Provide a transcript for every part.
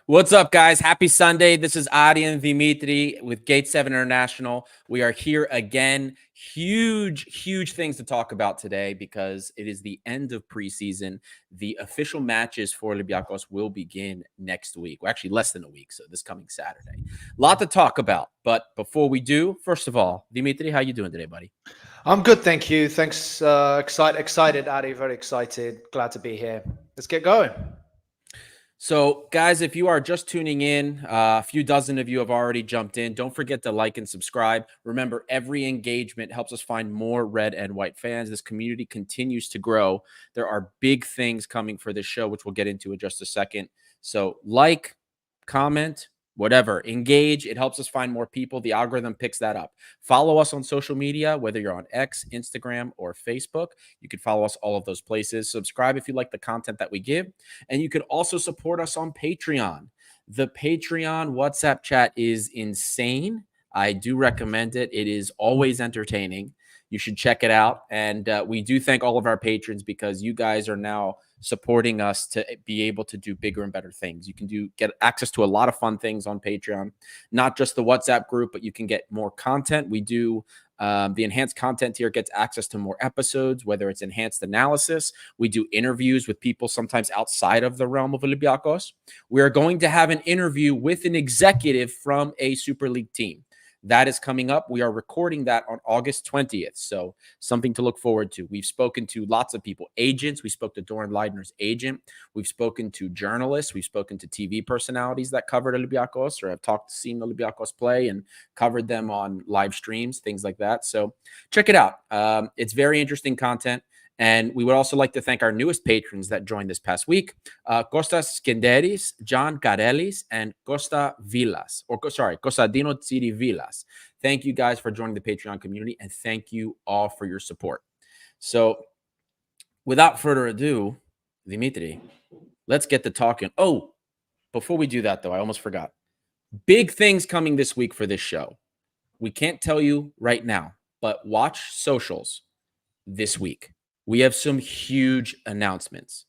What's up, guys? Happy Sunday. This is Adi and Dimitri with Gate 7 International. We are here again. Huge things to talk about today because it is the end of preseason. The official matches for Olympiakos will begin next week. Well, actually, less than a week, so this coming Saturday. A lot to talk about, but before we do, first of all, Dimitri, how you doing today, buddy? I'm good, thank you. Thanks. Excited, Adi. Very excited. Glad to be here. Let's get going. So, guys, if you are just tuning in, a few dozen of you have already jumped in. Don't forget to like and subscribe. Remember, every engagement helps us find more red and white fans. This community continues to grow. There are big things coming for this show, which we'll get into in just a second. So, like, comment, whatever, engage. It helps us find more people. The algorithm picks that up. Follow us on social media, whether you're on X, Instagram, or Facebook. You can follow us all of those places. Subscribe if you like the content that we give. And you can also support us on Patreon. The Patreon WhatsApp chat is insane. I do recommend it. It is always entertaining. You should check it out. And we do thank all of our patrons because you guys are now supporting us to be able to do bigger and better things. You can get access to a lot of fun things on Patreon, not just the WhatsApp group, but you can get more content. We do the enhanced content tier gets access to more episodes, whether it's enhanced analysis. We do interviews with people sometimes outside of the realm of Olympiakos. We are going to have an interview with an executive from a Super League team. That is coming up. We are recording that on August 20th. So something to look forward to. We've spoken to lots of people, agents. We spoke to Doran Leidner's agent. We've spoken to journalists. We've spoken to TV personalities that covered Olympiakos or have seen Olympiakos play and covered them on live streams, things like that. So check it out. It's very interesting content. And we would also like to thank our newest patrons that joined this past week, Kostas Skenderis, John Karelis, and Costa Villas, Costadino Tsiri Villas. Thank you guys for joining the Patreon community, and thank you all for your support. So without further ado, Dimitri, let's get to talking. Oh, before we do that, though, I almost forgot. Big things coming this week for this show. We can't tell you right now, but watch socials this week. We have some huge announcements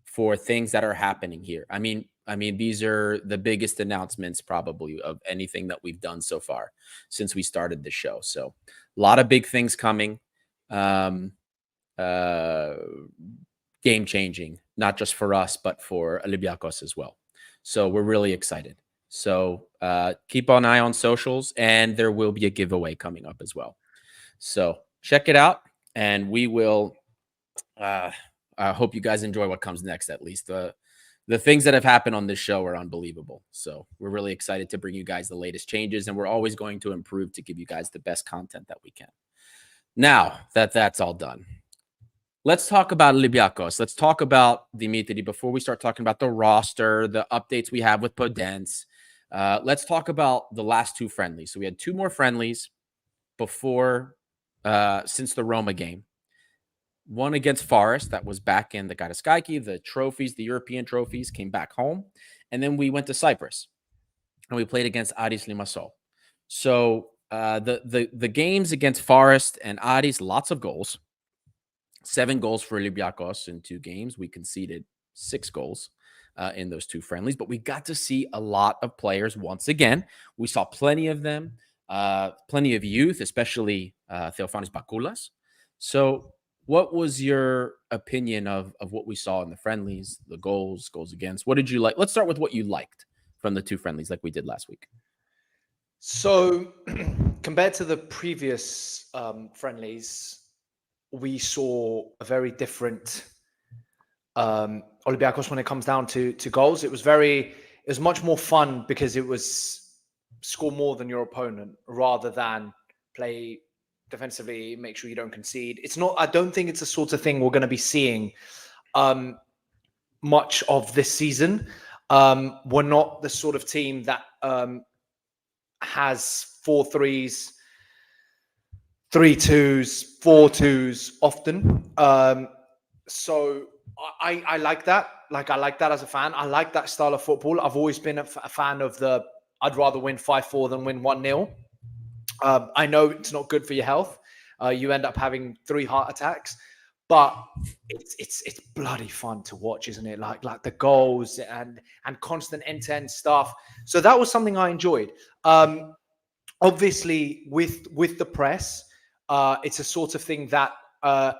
for things that are happening here. I mean, these are the biggest announcements probably of anything that we've done so far since we started the show. So a lot of big things coming, game changing, not just for us, but for Olympiakos as well. So we're really excited. So keep an eye on socials, and there will be a giveaway coming up as well. So check it out. And we will, I hope you guys enjoy what comes next, at least. The things that have happened on this show are unbelievable. So we're really excited to bring you guys the latest changes, and we're always going to improve to give you guys the best content that we can. Now that that's all done, let's talk about Olympiakos. Let's talk about Dimitri before we start talking about the roster, the updates we have with Podence. Let's talk about the last two friendlies. So we had two more friendlies before since the Roma game. One against Forest, that was back in the Karaiskaki. The trophies, the European trophies, came back home. And then we went to Cyprus, and we played against Aris Limassol. So the games against Forest and Aris, lots of goals. 7 goals for Olympiakos in 2 games. We conceded 6 goals in those 2 friendlies. But we got to see a lot of players once again. We saw plenty of them. Plenty of youth, especially Theophanis Bakoulas. So what was your opinion of what we saw in the friendlies, the goals against? What did you like? Let's start with what you liked from the 2 friendlies like we did last week. So compared to the previous friendlies, we saw a very different Olympiakos when it comes down to goals. It was much more fun because it was score more than your opponent rather than play defensively, make sure you don't concede. I don't think it's the sort of thing we're going to be seeing much of this season. We're not the sort of team that has 4-3s, 3-2s, 4-2s often. So I like that. I like that as a fan. I like that style of football. I've always been a fan of I'd rather win 5-4 than win 1-0. I know it's not good for your health. You end up having 3 heart attacks. but it's bloody fun to watch, isn't it? Like the goals and constant end-to-end stuff. So that was something I enjoyed. Obviously, with the press, it's a sort of thing that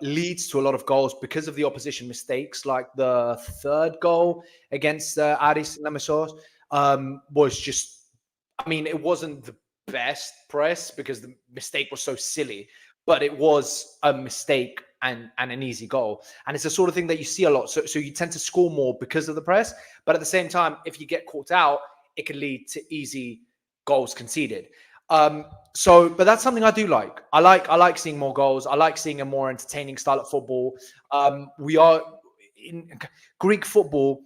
leads to a lot of goals because of the opposition mistakes. Like the third goal against Aris Lamesos was just, I mean, it wasn't the best press because the mistake was so silly, but it was a mistake and an easy goal. And it's the sort of thing that you see a lot. So you tend to score more because of the press, but at the same time, if you get caught out, it can lead to easy goals conceded. But that's something I do like. I like seeing more goals. I like seeing a more entertaining style of football. We are in Greek football,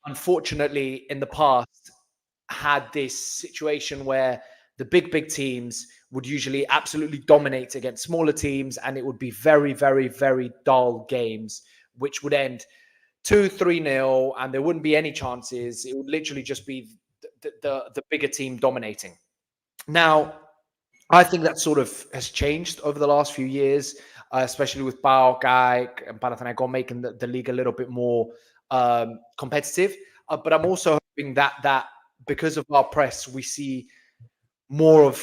unfortunately, in the past had this situation where the big teams would usually absolutely dominate against smaller teams, and it would be very, very, very dull games, which would end 2-3-0, and there wouldn't be any chances. It would literally just be the bigger team dominating. Now, I think that sort of has changed over the last few years, especially with PAOK and Panathinaikos making the league a little bit more competitive. But I'm also hoping that because of our press, we see more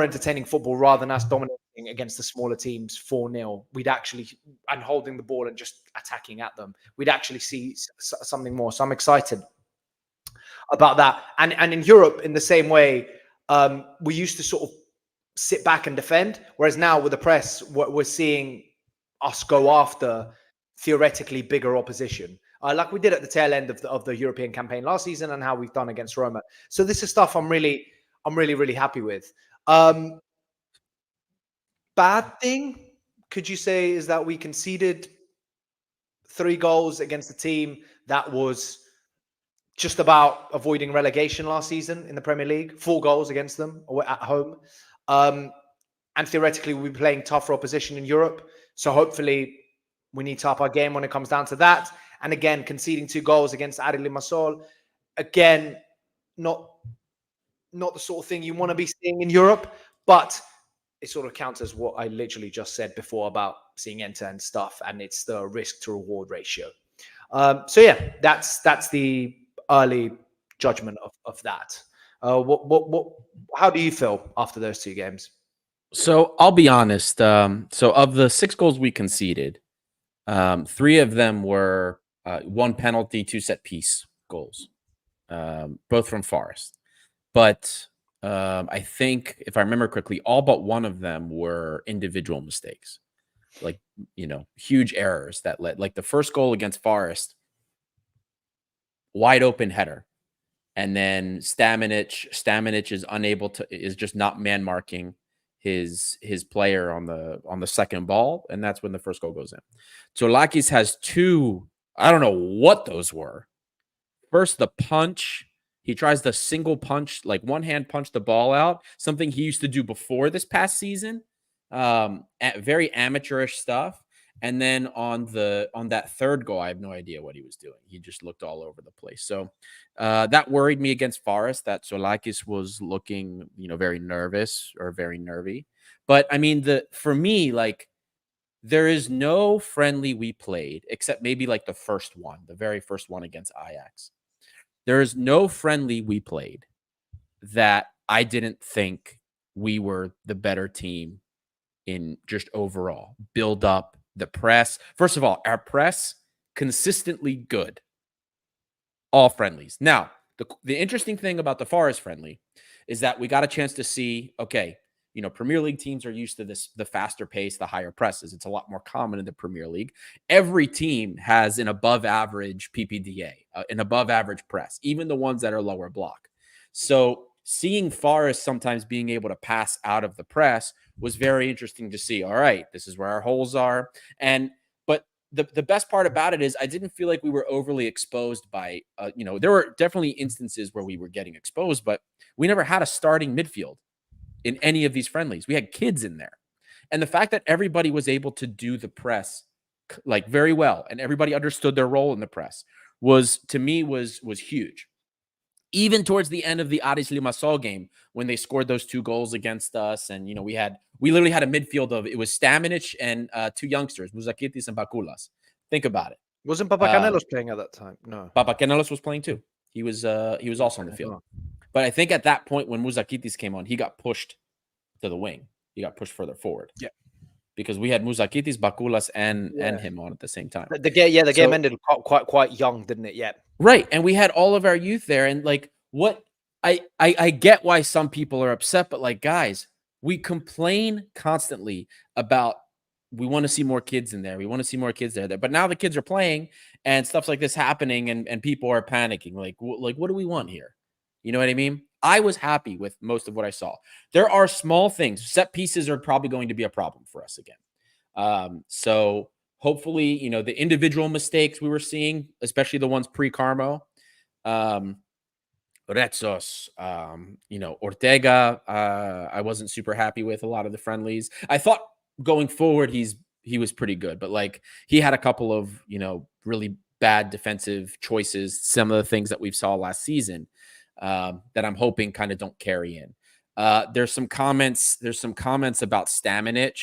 entertaining football rather than us dominating against the smaller teams 4-0. We'd actually, and holding the ball and just attacking at them, we'd actually see something more. So I'm excited about that. And in Europe, in the same way, we used to sort of sit back and defend, whereas now with the press, we're seeing us go after theoretically bigger opposition, like we did at the tail end of the European campaign last season, and how we've done against Roma. So this is stuff I'm really happy with. Bad thing, could you say, is that we conceded 3 goals against a team that was just about avoiding relegation last season in the Premier League. 4 goals against them at home. And theoretically, we'll be playing tougher opposition in Europe. So hopefully we need to up our game when it comes down to that. And again, conceding 2 goals against Aris Limassol. Again, not the sort of thing you want to be seeing in Europe, but it sort of counters what I literally just said before about seeing end-to-end stuff, and it's the risk to reward ratio. So yeah, that's the early judgment of that. How do you feel after those 2 games? So I'll be honest. So of the 6 goals we conceded, 3 of them were 1 penalty, 2 set piece goals, both from Forest. But I think, if I remember correctly, all but 1 of them were individual mistakes, like, huge errors that led, like the first goal against Forest, wide open header. And then Stamenic is just not man marking his player on the second ball, and that's when the first goal goes in. Tsolakis has 2, I don't know what those were. First, the punch. He tries the single punch, like one-hand punch the ball out, something he used to do before this past season. Very amateurish stuff. And then on that third goal, I have no idea what he was doing. He just looked all over the place. So that worried me against Forest, that Tsolakis was looking, very nervous or very nervy. But I mean, for me, like, there is no friendly we played except maybe like the very first one against Ajax. There is no friendly we played that I didn't think we were the better team in just overall build up, the press. First of all, our press consistently good. All friendlies. Now, the interesting thing about the Forest friendly is that we got a chance to see, okay, Premier League teams are used to the faster pace, the higher presses. It's a lot more common in the Premier League. Every team has an above average PPDA, an above average press, even the ones that are lower block. So seeing Forest sometimes being able to pass out of the press was very interesting to see. All right, this is where our holes are. But the best part about it is I didn't feel like we were overly exposed by, there were definitely instances where we were getting exposed, but we never had a starting midfield in any of these friendlies. We had kids in there. And the fact that everybody was able to do the press like very well, and everybody understood their role in the press, was, to me, was huge. even towards the end of the Aris Limassol game, when they scored those 2 goals against us, and we literally had a midfield of, it was Stamenic and 2 youngsters, Muzakitis and Bakulas. Think about it. Wasn't Papacanelos playing at that time? No. Papacanelos was playing too. He was also on the field. But I think at that point when Muzakitis came on, he got pushed to the wing. He got pushed further forward. Yeah. Because we had Muzakitis, Bakulas, and him on at the same time. The game ended quite young, didn't it? Yeah. Right. And we had all of our youth there. And like, what I get why some people are upset, but like, guys, we complain constantly about, we want to see more kids in there. We want to see more kids there. But now the kids are playing and stuff like this happening, and people are panicking. Like, what do we want here? You know what I mean? I was happy with most of what I saw. There are small things. Set pieces are probably going to be a problem for us again. So hopefully, the individual mistakes we were seeing, especially the ones pre-Carmo, Retsos, Ortega, I wasn't super happy with a lot of the friendlies. I thought going forward, he was pretty good, but like he had a couple of, really bad defensive choices. Some of the things that we saw last season that I'm hoping kind of don't carry in. There's some comments about Stamenic,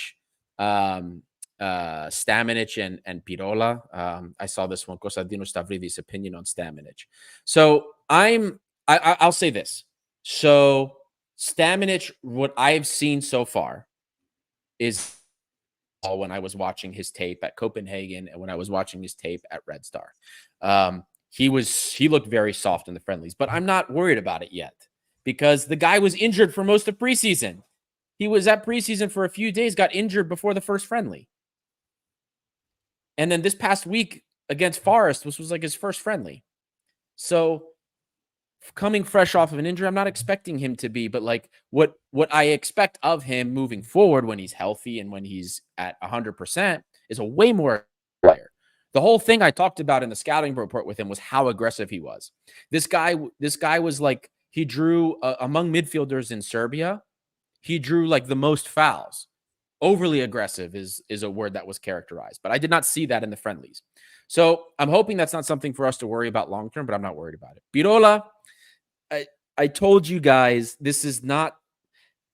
and Pirola. I saw this one, Costadino Stavridis' opinion on Stamenic. So I'll say this. So Stamenic, what I've seen so far is when I was watching his tape at Copenhagen and when I was watching his tape at Red Star. He looked very soft in the friendlies, but I'm not worried about it yet because the guy was injured for most of preseason. He was at preseason for a few days, got injured before the first friendly. And then this past week against Forest, which was like his first friendly. So coming fresh off of an injury, I'm not expecting him to be, but like what I expect of him moving forward when he's healthy and when he's at 100% is a way more player. The whole thing I talked about in the scouting report with him was how aggressive he was. This guy was like, he drew among midfielders in Serbia, he drew like the most fouls. Overly aggressive is a word that was characterized, but I did not see that in the friendlies. So I'm hoping that's not something for us to worry about long-term, but I'm not worried about it. Pirola, I told you guys, this is not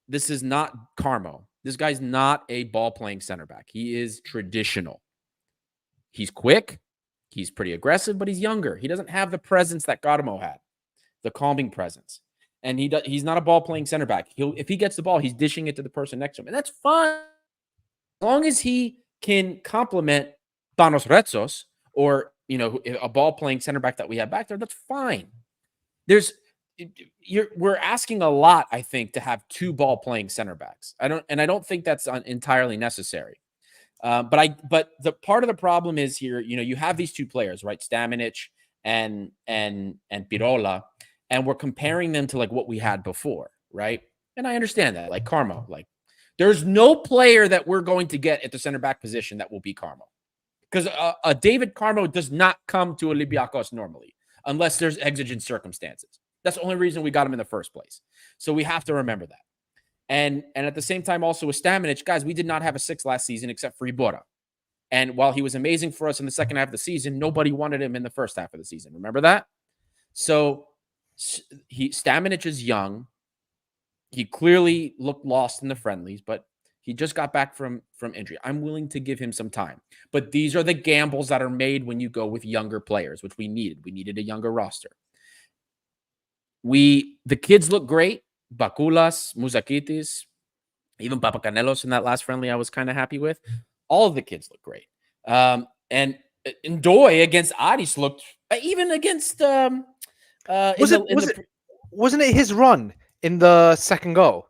Carmo. This guy's not a ball-playing center back. He is traditional. He's quick. He's pretty aggressive, but he's younger. He doesn't have the presence that Garmo had, the calming presence. And he's not a ball-playing center back. If he gets the ball, he's dishing it to the person next to him. And that's fine. As long as he can complement Panos Retsos or, a ball-playing center back that we have back there, that's fine. We're asking a lot, I think, to have 2 ball-playing center backs. I don't think that's entirely necessary. But the part of the problem is here, you have these 2 players, right? Stamenic and Pirola, and we're comparing them to like what we had before, right? And I understand that, like Carmo, like there's no player that we're going to get at the center back position that will be Carmo, because a David Carmo does not come to Olympiakos normally unless there's exigent circumstances. That's the only reason we got him in the first place. So we have to remember that. And at the same time, also with Stamenic, guys, we did not have a 6 last season except for Ibora. And while he was amazing for us in the second half of the season, nobody wanted him in the first half of the season. Remember that? So Stamenic is young. He clearly looked lost in the friendlies, but he just got back from injury. I'm willing to give him some time. But these are the gambles that are made when you go with younger players, which we needed. We needed a younger roster. The kids look great. Bakulas, Muzakitis, even Papacanelos in that last friendly I was kind of happy with. All of the kids look great. And Ndoye against Aris looked, even against wasn't it his run in the second goal?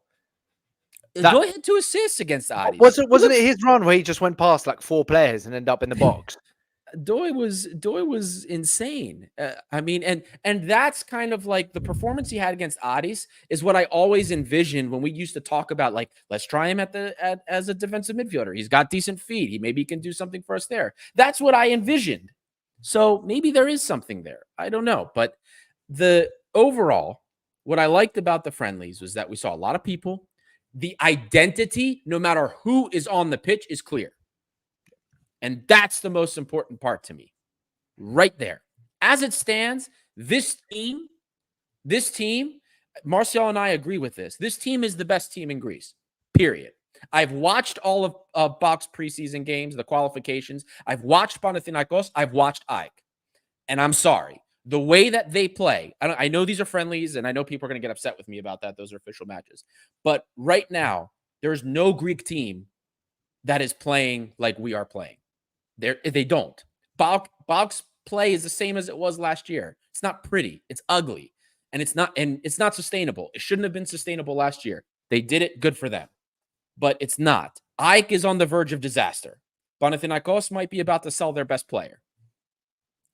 Ndoye had 2 assists against Aris. Wasn't it his run where he just went past like 4 players and ended up in the box? Ndoye was insane. I mean, and that's kind of like the performance he had against Aris is what I always envisioned when we used to talk about, like, let's try him as a defensive midfielder. He's got decent feet. Maybe he can do something for us there. That's what I envisioned. So maybe there is something there. I don't know. But the overall, what I liked about the friendlies was that we saw a lot of people. The identity, no matter who is on the pitch, is clear. And that's the most important part to me. Right there. As it stands, this team, This team, Martial and I agree with this. This team is the best team in Greece, period. I've watched all of Box preseason games, the qualifications. I've watched Panathinaikos. I've watched Ike. And I'm sorry. The way that they play, I know these are friendlies, and I know people are going to get upset with me about that. Those are official matches. But right now, there's no Greek team that is playing like we are playing. They don't. Bog's play is the same as it was last year. It's not pretty. It's ugly. And it's not sustainable. It shouldn't have been sustainable last year. They did it. Good for them. But it's not. Ike is on the verge of disaster. Panathinaikos might be about to sell their best player.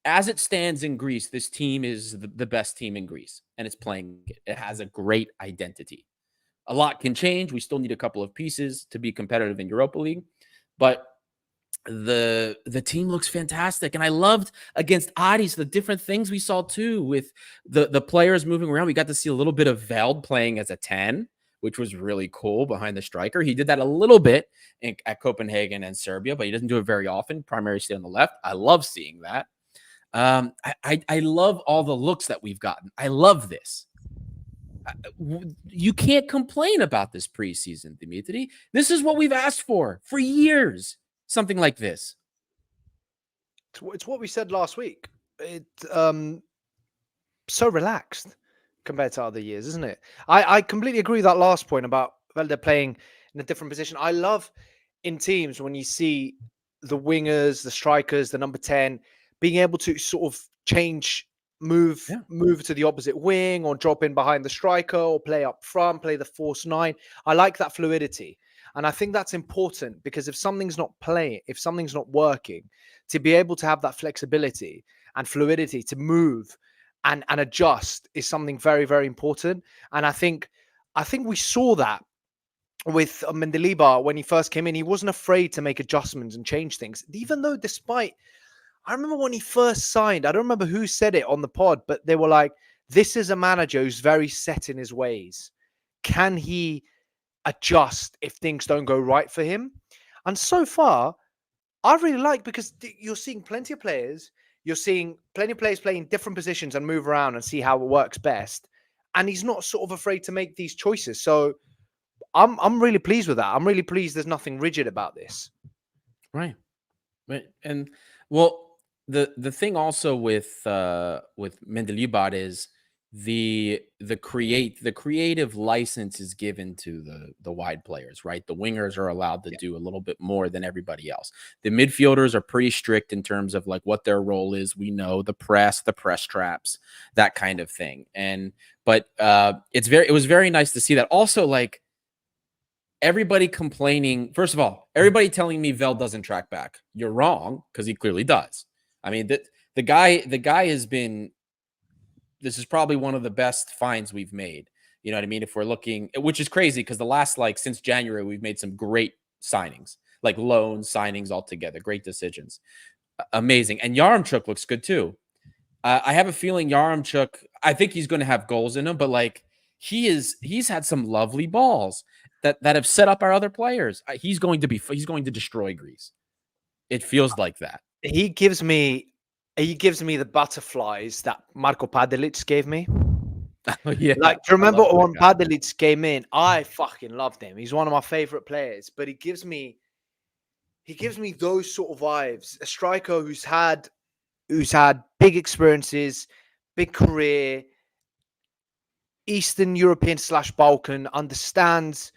As it stands in Greece, this team is the best team in Greece, and it's playing it. It has a great identity. A lot can change. We still need a couple of pieces to be competitive in Europa League, but the team looks fantastic. And I loved against Aris the different things we saw too with the players moving around. We got to see a little bit of Veld playing as a 10, which was really cool behind the striker. He did that a little bit at Copenhagen and Serbia, but he doesn't do it very often, primarily on the left. I love seeing that. I love all the looks that we've gotten. I love this. You can't complain about this preseason, Dimitri. This is what we've asked for years. Something like this. It's what we said last week. It's so relaxed compared to other years, isn't it? I completely agree with that last point about Velde playing in a different position. I love in teams when you see the wingers, the strikers, the number 10 being able to sort of move to the opposite wing or drop in behind the striker or play up front, play the false 9. I like that fluidity. And I think that's important because if something's not working, to be able to have that flexibility and fluidity to move and adjust is something very, very important. And I think we saw that with Mendilibar when he first came in. He wasn't afraid to make adjustments and change things, even though I remember when he first signed, I don't remember who said it on the pod, but they were like, this is a manager who's very set in his ways. Can he adjust if things don't go right for him? And so far, I really like, because you're seeing plenty of players. You're seeing plenty of players playing different positions and move around and see how it works best. And he's not sort of afraid to make these choices. So I'm really pleased with that. I'm really pleased there's nothing rigid about this. Right. And well, the thing also with Mendilibar is the creative license is given to the wide players, right? The wingers are allowed to do a little bit more than everybody else. The midfielders are pretty strict in terms of like what their role is. We know the press traps, that kind of thing. But it was very nice to see that. Also, like, everybody complaining, first of all, everybody telling me Veld doesn't track back. You're wrong, because he clearly does. I mean, the guy has been, this is probably one of the best finds we've made. You know what I mean? If we're looking, which is crazy because the last, like, since January, we've made some great signings, like loan signings altogether, great decisions. Amazing. And Yaremchuk looks good too. I have a feeling Yaremchuk, I think he's going to have goals in him, but like he's had some lovely balls that have set up our other players. He's going to destroy Greece. It feels like that. He gives me the butterflies that Marko Padelic gave me. Yeah, like, do you remember when Padelic came in? I fucking loved him. He's one of my favorite players, but he gives me those sort of vibes. A striker who's had big experiences, big career, Eastern European / Balkan, understands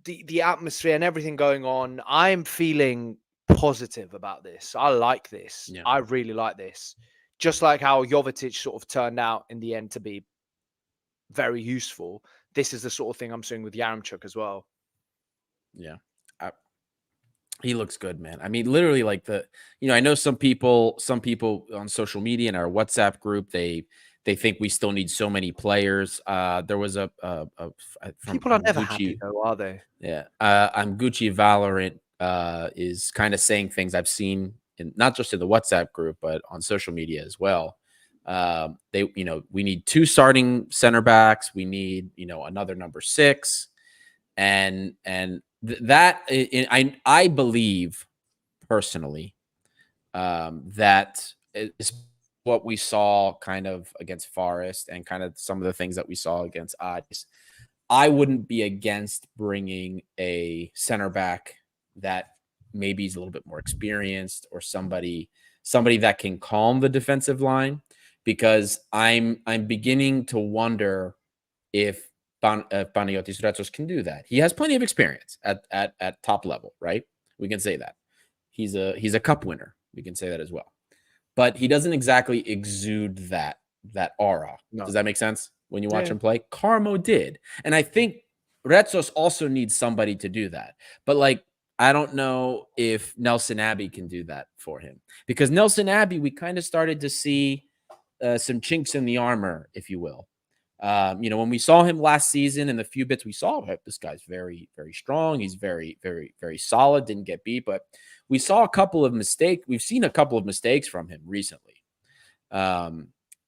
the atmosphere and everything going on. I'm feeling positive about this. I like this. Yeah. I really like this. Just like how Jovetic sort of turned out in the end to be very useful. This is the sort of thing I'm seeing with Yaremchuk as well. Yeah. He looks good, man. I mean, literally, like, I know some people on social media in our WhatsApp group, they think we still need so many players. There was people are never happy though, are they? Yeah. I'm Gucci Valorant is kind of saying things I've seen not just in the WhatsApp group, but on social media as well. We need 2 starting center backs. We need, another number 6, and that I believe personally that what we saw kind of against Forest and kind of some of the things that we saw against Addis, I wouldn't be against bringing a center back that maybe is a little bit more experienced, or somebody that can calm the defensive line, because I'm beginning to wonder if Panagiotis Retsos can do that. He has plenty of experience at top level, right? We can say that. He's a cup winner. We can say that as well. But he doesn't exactly exude that aura. No. Does that make sense? When you watch him play, Carmo did. And I think Retsos also needs somebody to do that. But like, I don't know if Nelson Abbey can do that for him, because Nelson Abbey, we kind of started to see some chinks in the armor, if you will. When we saw him last season and the few bits we saw, this guy's very, very strong. He's very, very, very solid. Didn't get beat, but we saw a couple of mistakes. We've seen a couple of mistakes from him recently.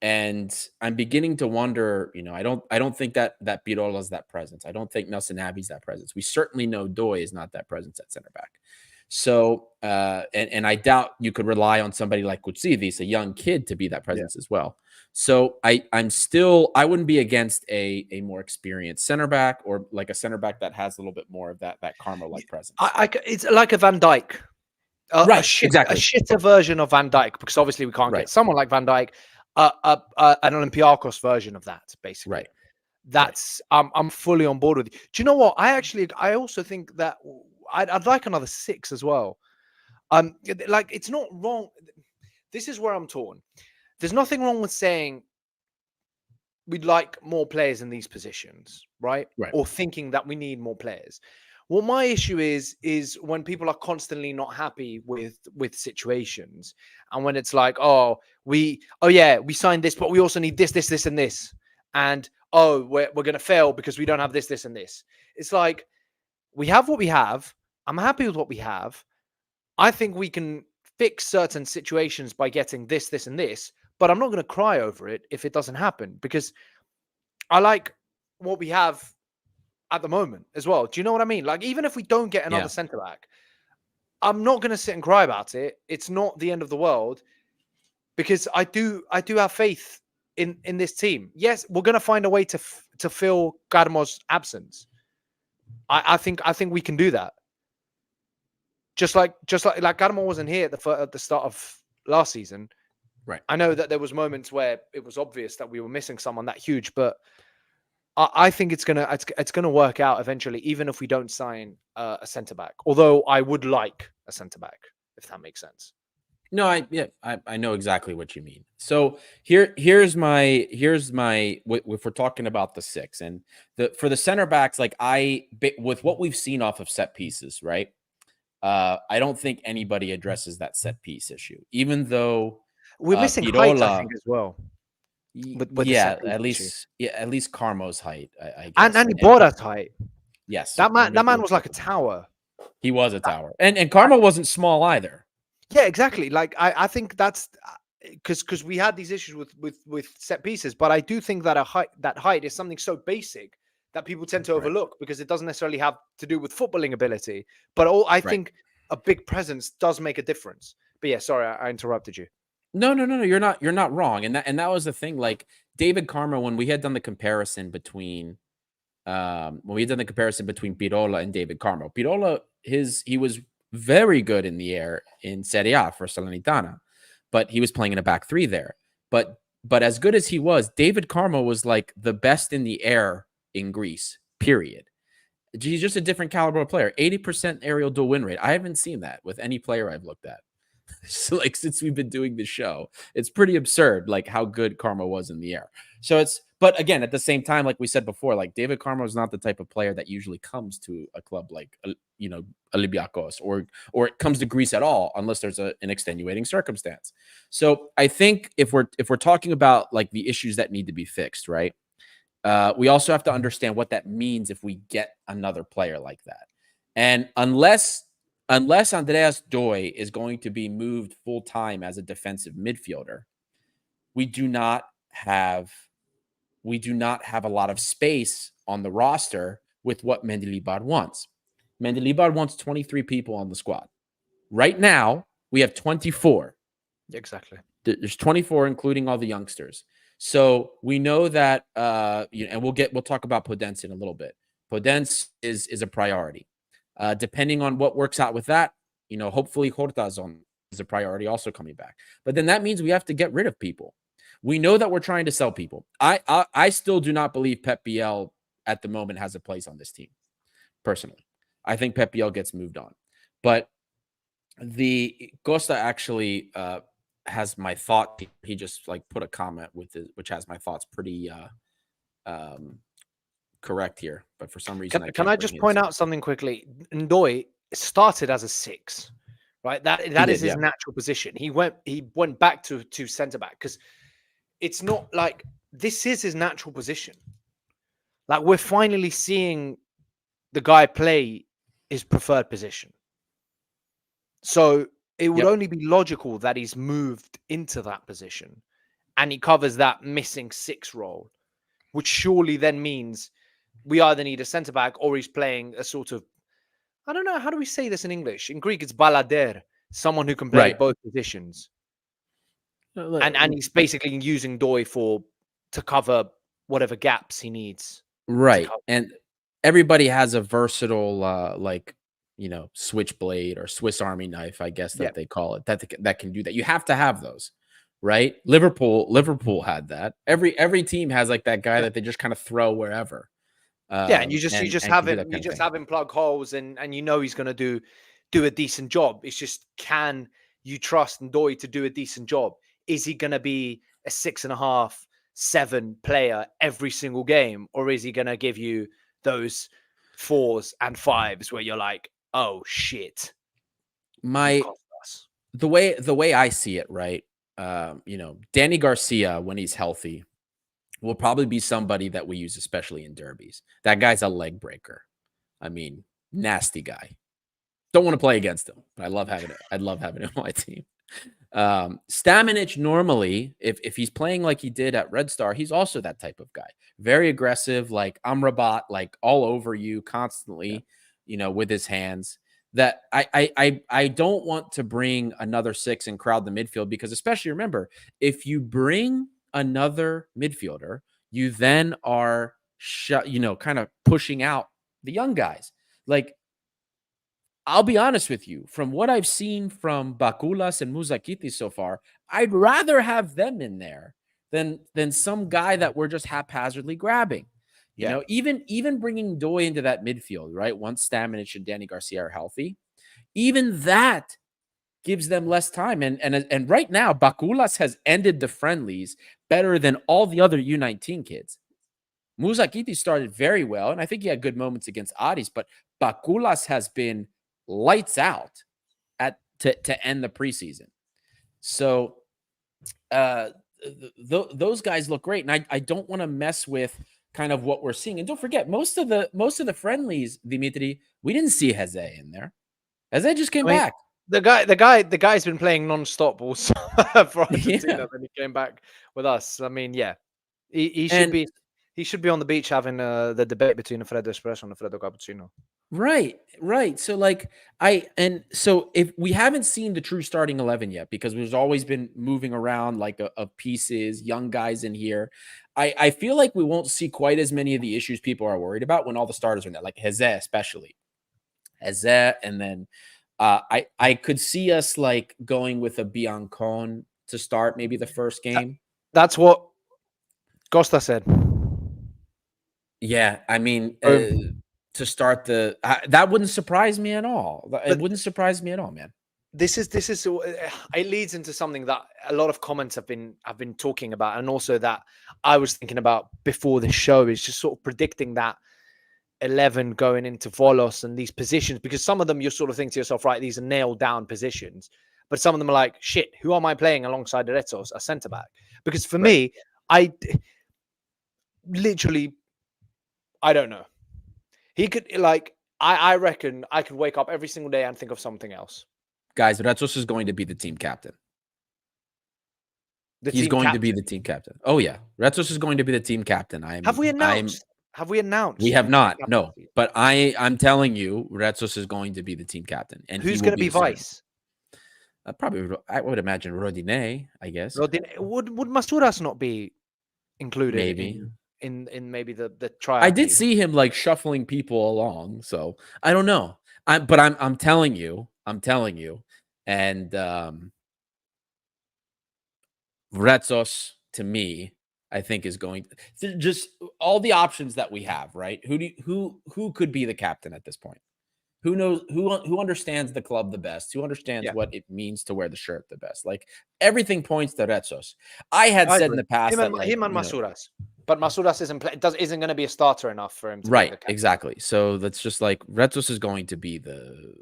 And I'm beginning to wonder, I don't think that Pirola's that presence. I don't think Nelson Abbey's that presence. We certainly know Doi is not that presence at center back. So, and I doubt you could rely on somebody like Kutsidis, a young kid, to be that presence as well. So I wouldn't be against a more experienced center back, or like a center back that has a little bit more of that Carmo-like presence. It's like a Van Dijk. Right, exactly. A shitter version of Van Dijk, because obviously we can't get someone like Van Dijk. An Olympiakos version of that, basically. Right. That's I'm fully on board with you. Do you know what? I also think that I'd like another 6 as well. Like, it's not wrong. This is where I'm torn. There's nothing wrong with saying we'd like more players in these positions, right? Or thinking that we need more players. What my issue is when people are constantly not happy with situations, and when it's like, we signed this, but we also need this, and this, and we're going to fail because we don't have this, and this. It's like, we have what we have. I'm happy with what we have. I think we can fix certain situations by getting this, and this, but I'm not going to cry over it if it doesn't happen, because I like what we have at the moment as well. Do you know what I mean? Like, even if we don't get another centre back, I'm not going to sit and cry about it. It's not the end of the world, because I do have faith in this team. Yes, we're going to find a way to fill Garmo's absence. I think we can do that. Just like Garmo wasn't here at the start of last season. Right. I know that there was moments where it was obvious that we were missing someone that huge, but I think it's gonna work out eventually, even if we don't sign a centre back. Although I would like a centre back, if that makes sense. No, I know exactly what you mean. So here's my if we're talking about the 6 and for the center backs, like with what we've seen off of set pieces, right? I don't think anybody addresses that set piece issue, even though we're missing height, I think, as well. At least Carmo's height, I guess. And Bora's height. Yes, that man was like a tower. He was a tower, and Carmo wasn't small either. Yeah, exactly. Like, I think that's because we had these issues with set pieces, but I do think that height is something so basic that people tend to overlook, because it doesn't necessarily have to do with footballing ability, but I think a big presence does make a difference. But yeah, sorry, I interrupted you. No, you're not wrong. And that was the thing. Like, David Carmo, when we had done the comparison between Pirola and David Carmo, Pirola, he was very good in the air in Serie A for Salernitana, but he was playing in a back 3 there. But as good as he was, David Carmo was like the best in the air in Greece, period. He's just a different caliber of player. 80% aerial dual win rate. I haven't seen that with any player I've looked at. So, like, since we've been doing the show, it's pretty absurd, like, how good Carmo was in the air. So but again, at the same time, like we said before, like, David Carmo is not the type of player that usually comes to a club like, Olympiakos or it comes to Greece at all, unless there's an extenuating circumstance. So I think if we're talking about, like, the issues that need to be fixed, right? We also have to understand what that means if we get another player like that. And unless Andreas Doi is going to be moved full-time as a defensive midfielder, we do not have a lot of space on the roster with what Mendilibar wants. Mendilibar wants 23 people on the squad. Right now, we have 24. Exactly. There's 24, including all the youngsters. So we know that, and we'll talk about Podence in a little bit. Podence is a priority. Depending on what works out with that, hopefully Hortazon is a priority also coming back. But then that means we have to get rid of people. We know that we're trying to sell people. I still do not believe Pep Biel at the moment has a place on this team. Personally, I think Pep Biel gets moved on. But the Costa actually has my thought. He just put a comment which has my thoughts pretty correct here. But for some reason, can I just point out something quickly? Ndoye started as a 6, right? That is his natural position. He went back to centre back because it's not like this is his natural position. Like we're finally seeing the guy play his preferred position. So it would only be logical that he's moved into that position and he covers that missing 6 role, which surely then means we either need a centre back or he's playing a sort of, I don't know, how do we say this in English? In Greek, it's balader, someone who can play both positions. And he's basically using Ndoye to cover whatever gaps he needs. Right. And everybody has a versatile, switchblade or Swiss Army knife, I guess that they call it, that can do that. You have to have those, right? Liverpool had that. Every team has that guy that they just kind of throw wherever. And you just have him plug holes and he's going to do a decent job. It's just, can you trust Ndoye to do a decent job? Is he going to be a 6.5, 7 player every single game, or is he going to give you those 4s and 5s where you're like, oh shit? The way I see it, right? Danny Garcia, when he's healthy, will probably be somebody that we use, especially in derbies. That guy's a leg breaker. I mean, nasty guy. Don't want to play against him, but I'd love having him on my team. Stamenic, normally, if he's playing like he did at Red Star, he's also that type of guy. Very aggressive, like Amrabat, all over you constantly, with his hands. That I don't want to bring another 6 and crowd the midfield, because especially remember, if you bring another midfielder, you then are kind of pushing out the young guys. I'll be honest with you, from what I've seen from Bakulas and Muzakiti so far, I'd rather have them in there than some guy that we're just haphazardly grabbing. Even bringing Ndoye into that midfield, right? Once Stamenic and Danny Garcia are healthy, even that gives them less time. And right now, Bakulas has ended the friendlies better than all the other U19 kids. Muzakiti started very well, and I think he had good moments against Aris, but Bakulas has been lights out to end the preseason. So those guys look great, and I don't want to mess with kind of what we're seeing. And don't forget, most of the friendlies, Dimitri, we didn't see Heze in there. Heze just came back. The guy's been playing non-stop also for Argentina. Then he came back with us. I mean, he should be on the beach having the debate between the Freddo Espresso and the Freddo Cappuccino. Right. So if we haven't seen the true starting 11 yet, because there's always been moving around of pieces, young guys in here, I feel like we won't see quite as many of the issues people are worried about when all the starters are in there, like Heze especially. Heze, and then I could see us going with a Biancon to start maybe the first game. That's what Costa said. Yeah, I mean, to start that wouldn't surprise me at all. It wouldn't surprise me at all, man. This is it leads into something that a lot of comments have been talking about, and also that I was thinking about before the show, is just sort of predicting that 11 going into Volos and these positions, because some of them you're sort of thinking to yourself, right, these are nailed down positions, but some of them are like, shit, who am I playing alongside Retzos, a centre back? Because for me, I don't know. He could, I reckon I could wake up every single day and think of something else. Guys, Retzos is going to be the team captain. He's going to be the team captain. Oh, yeah. Retzos is going to be the team captain. Have we announced? We have not, no. But I'm telling you, Retzos is going to be the team captain. And who's going to be vice? I would imagine Rodinei, I guess. Would Masouras not be included Maybe. in maybe the I tryout did team? see him like shuffling people along, so I don't know. I'm telling you, and Retsos to me, I think is going just all the options that we have, right? Who could be the captain at this point? Who knows who understands the club the best? Who understands Yeah, what it means to wear the shirt the best? Like everything points to Retsos. I had I said in agree. the past that Him and Masouras, but Masouras isn't going to be a starter enough for him to be right, the captain. exactly. So that's just like Retsos is going to be that.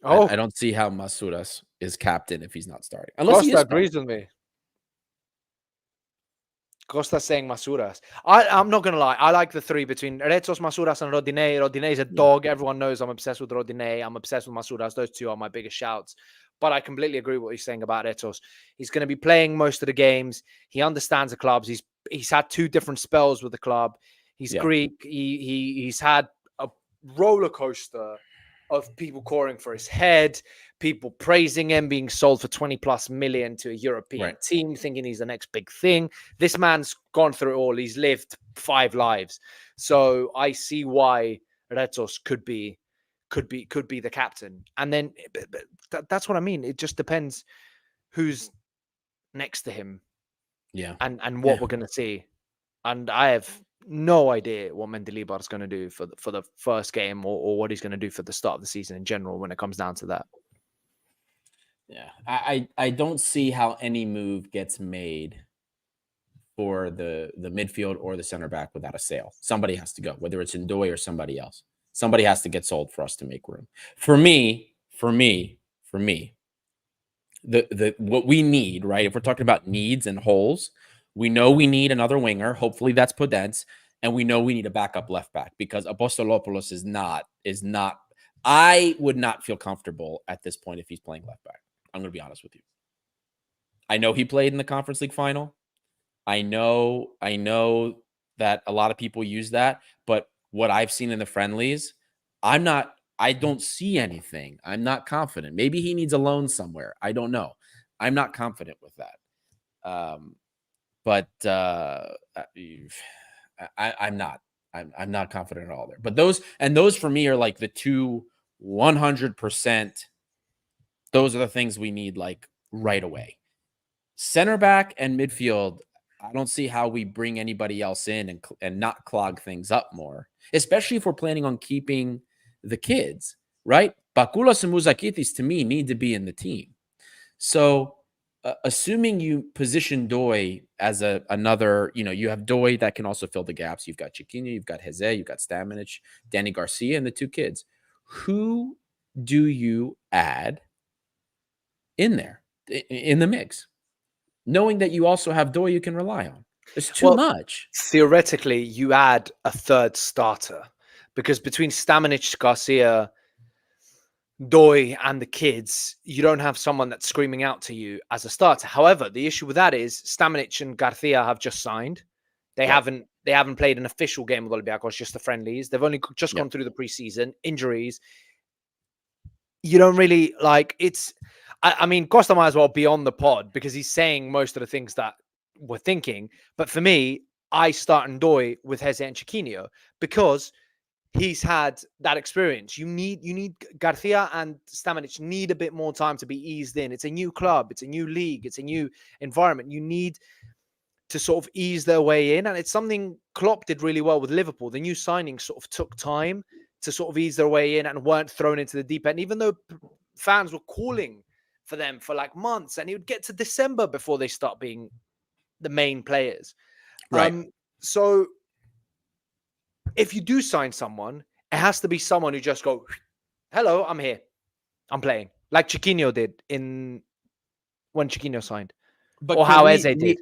I Oh, don't see how Masuras is captain if he's not starting, unless he Costa is starting. agrees with me. Costa's saying Masouras. I'm not going to lie. I like the three between Retsos, Masouras, and Rodinei. Rodinei is a Yeah. dog. Everyone knows I'm obsessed with Rodinei. I'm obsessed with Masouras. Those two are my biggest shouts. But I completely agree with what he's saying about Retsos. He's going to be playing most of the games. He understands the clubs. He's had 2 different spells with the club. He's Yeah. Greek. He's had a roller coaster of people calling for his head, people praising him, being sold for 20 plus million to a European Right. team, thinking he's the next big thing. This man's gone through it all. He's lived 5 lives. So I see why Retos could be the captain. And then that's what I mean. It just depends who's next to him Yeah. and what we're going to see. And I have no idea what Mendilibar is going to do for the first game or what he's going to do for the start of the season in general when it comes down to that. Yeah. I don't see how any move gets made for the midfield or the center back without a sale. Somebody has to go, whether it's Ndoye or somebody else. Somebody has to get sold for us to make room. For me, the what we need, right? If we're talking about needs and holes, we know we need another winger. Hopefully that's Podence, and we know we need a backup left back because Apostolopoulos is not. I would not feel comfortable at this point if he's playing left back. I'm going to be honest with you. I know he played in the Conference League final. I know that a lot of people use that, but what I've seen in the friendlies, I don't see anything. I'm not confident. Maybe he needs a loan somewhere. I don't know. I'm not confident with that. But I'm not. I'm not confident at all there. But those for me are like the two 100%. Those are the things we need like right away. Center back and midfield, I don't see how we bring anybody else in and not clog things up more, especially if we're planning on keeping the kids, right? Bakulas and Muzakitis, to me, need to be in the team. So assuming you position Doi as another, you have Doi that can also fill the gaps. You've got Chiquinho, you've got Heze, you've got Stamenic, Danny Garcia, and the 2 kids. Who do you add in there, in the mix? Knowing that you also have Doi you can rely on. It's too much. Theoretically, you add a third starter because between Stamenic, Garcia, Doi, and the kids, you don't have someone that's screaming out to you as a starter. However, the issue with that is Stamenic and Garcia have just signed. They haven't played an official game with Olympiacos, just the friendlies. They've only just gone through the preseason. Injuries. You don't really like it's. I mean, Costa might as well be on the pod because he's saying most of the things that we're thinking. But for me, I start Ndoye with Heze and Chiquinho because he's had that experience. You need Garcia and Stamenic need a bit more time to be eased in. It's a new club, it's a new league, it's a new environment. You need to sort of ease their way in, and it's something Klopp did really well with Liverpool. The new signings sort of took time to sort of ease their way in and weren't thrown into the deep end, even though fans were calling for them for like months, and it would get to December before they start being the main players. Right. So if you do sign someone, it has to be someone who just go, hello, I'm here. I'm playing. Like Chiquinho did when Chiquinho signed. But or how Eze did.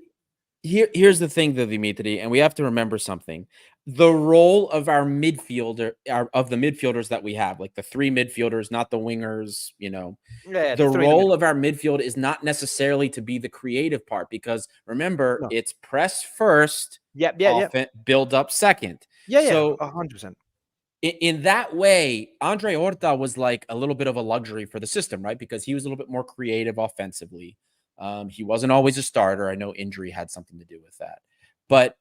Here's the thing, though, Dimitri, and we have to remember something. The role of our midfielder, of the midfielders that we have, like the 3 midfielders, not the wingers, the role of our midfield is not necessarily to be the creative part because remember, it's press first, build up second. So 100%. in that way, Andre Horta was like a little bit of a luxury for the system, right? Because he was a little bit more creative offensively. He wasn't always a starter. I know injury had something to do with that, but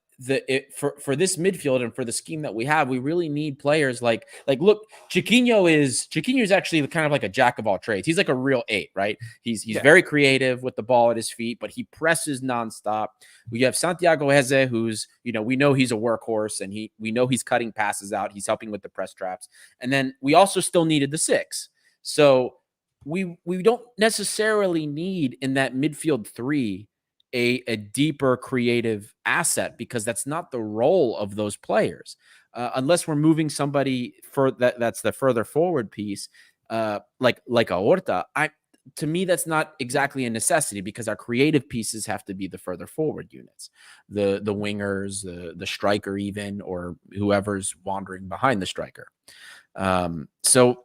for this midfield and for the scheme that we have, we really need players like look, Chiquinho is actually kind of like a jack of all trades. He's like a real 8, right? He's very creative with the ball at his feet, but he presses nonstop. We have Santiago Eze, who's, we know he's a workhorse, and we know he's cutting passes out. He's helping with the press traps. And then we also still needed the 6. So we don't necessarily need in that midfield 3 a deeper creative asset, because that's not the role of those players. Unless we're moving somebody for that's the further forward piece, like a Horta. To me, that's not exactly a necessity, because our creative pieces have to be the further forward units, the wingers, the striker, even, or whoever's wandering behind the striker. So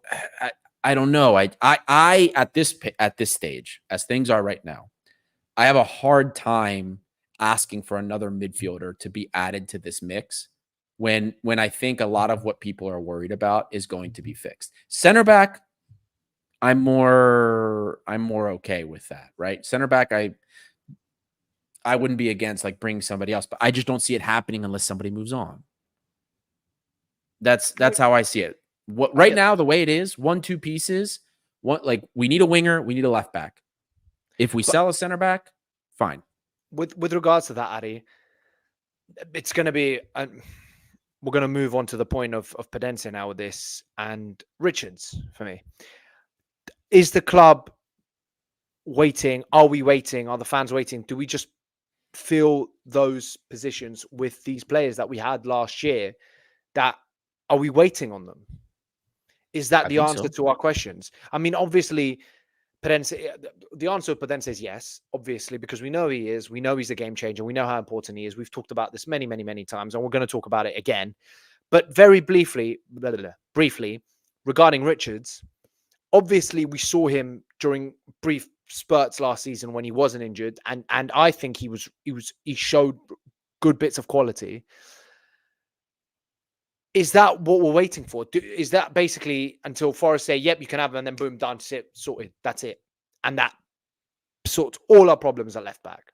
I don't know. I at this stage, as things are right now, I have a hard time asking for another midfielder to be added to this mix when I think a lot of what people are worried about is going to be fixed. Center back, I'm more okay with that, right? Center back, I wouldn't be against like bringing somebody else, but I just don't see it happening unless somebody moves on. That's how I see it. What right now, the way it is, 1-2 pieces. We need a winger, we need a left back. If we sell a center back, fine. With regards to that, Addy, it's going to be. We're going to move on to the point of Podence now with this, and Richards for me. Is the club waiting? Are we waiting? Are the fans waiting? Do we just fill those positions with these players that we had last year? Are we waiting on them? Is that the answer to our questions? I mean, obviously, the answer of Podence is yes, obviously, because we know he is. We know he's a game changer. We know how important he is. We've talked about this many, many, many times, and we're going to talk about it again. But very briefly, regarding Richards, obviously we saw him during brief spurts last season when he wasn't injured, and I think he showed good bits of quality. Is that what we're waiting for? Is that basically until Forest say, yep, you can have him, and then boom, done, sit, sorted, that's it? And that sorts all our problems at left back?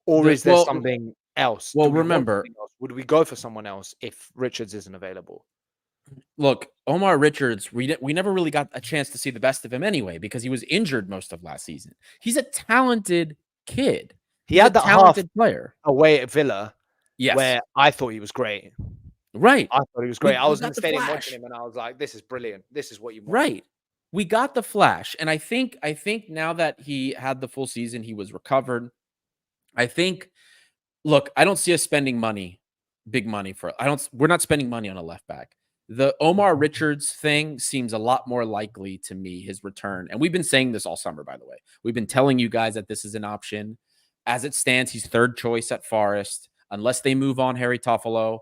Or is there something else? Well, remember, would we go for someone else if Richards isn't available? Look, Omar Richards, we never really got a chance to see the best of him anyway, because he was injured most of last season. He's a talented kid. He had that talented player away at Villa, yes, where I thought he was great. Right. I thought he was great. I was in the stadium watching him, and I was like, this is brilliant. This is what you want. Right. We got the flash. And I think now that he had the full season, he was recovered. I think, look, I don't see us spending big money we're not spending money on a left back. The Omar Richards thing seems a lot more likely to me, his return. And we've been saying this all summer, by the way. We've been telling you guys that this is an option. As it stands, he's third choice at Forest. Unless they move on Harry Toffolo,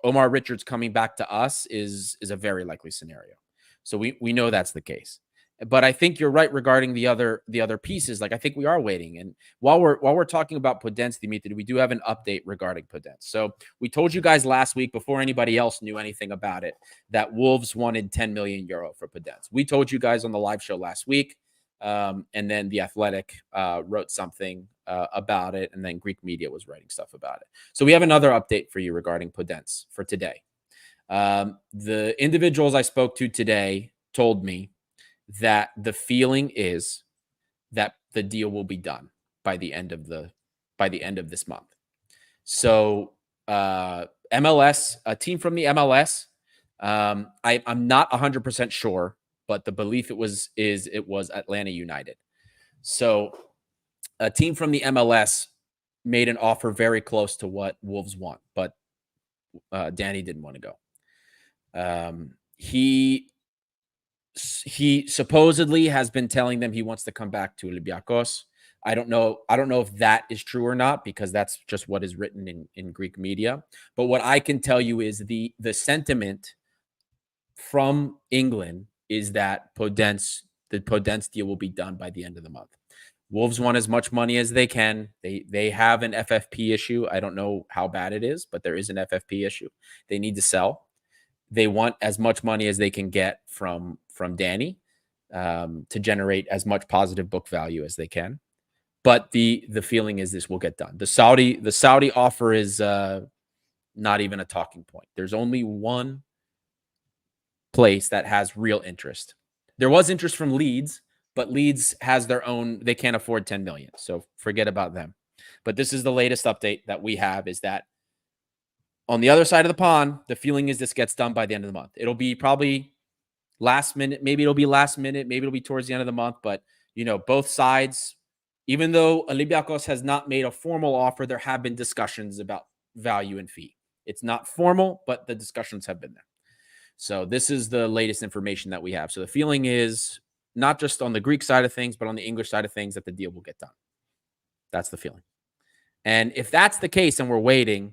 Omar Richards coming back to us is a very likely scenario. So we know that's the case. But I think you're right regarding the other pieces. Like, I think we are waiting. And while we're talking about Podence, Dimitri, we do have an update regarding Podence. So we told you guys last week, before anybody else knew anything about it, that Wolves wanted 10 million euro for Podence. We told you guys on the live show last week. And then The Athletic wrote something about it, and then Greek media was writing stuff about it. So we have another update for you regarding Podence for today. The individuals I spoke to today told me that the feeling is that the deal will be done by the end of this month. So MLS, a team from the MLS, I'm not 100% sure, but the belief it was Atlanta United. So a team from the MLS made an offer very close to what Wolves want, but Danny didn't want to go. He supposedly has been telling them he wants to come back to Olympiakos. I don't know if that is true or not, because that's just what is written in Greek media. But what I can tell you is the sentiment from England is that Podence the Podence deal will be done by the end of the month. Wolves want as much money as they can. They have an FFP issue. I don't know how bad it is, but there is an FFP issue. They need to sell. They want as much money as they can get from Danny to generate as much positive book value as they can. But the feeling is this will get done. The Saudi offer is not even a talking point. There's only one place that has real interest. There was interest from Leeds, but Leeds has their own, they can't afford 10 million. So forget about them. But this is the latest update that we have, is that on the other side of the pond, the feeling is this gets done by the end of the month. It'll be probably last minute. Maybe it'll be last minute. Maybe it'll be towards the end of the month. But, you know, both sides, even though Olympiakos has not made a formal offer, there have been discussions about value and fee. It's not formal, but the discussions have been there. So this is the latest information that we have. So the feeling is not just on the Greek side of things, but on the English side of things, that the deal will get done. That's the feeling. And if that's the case and we're waiting,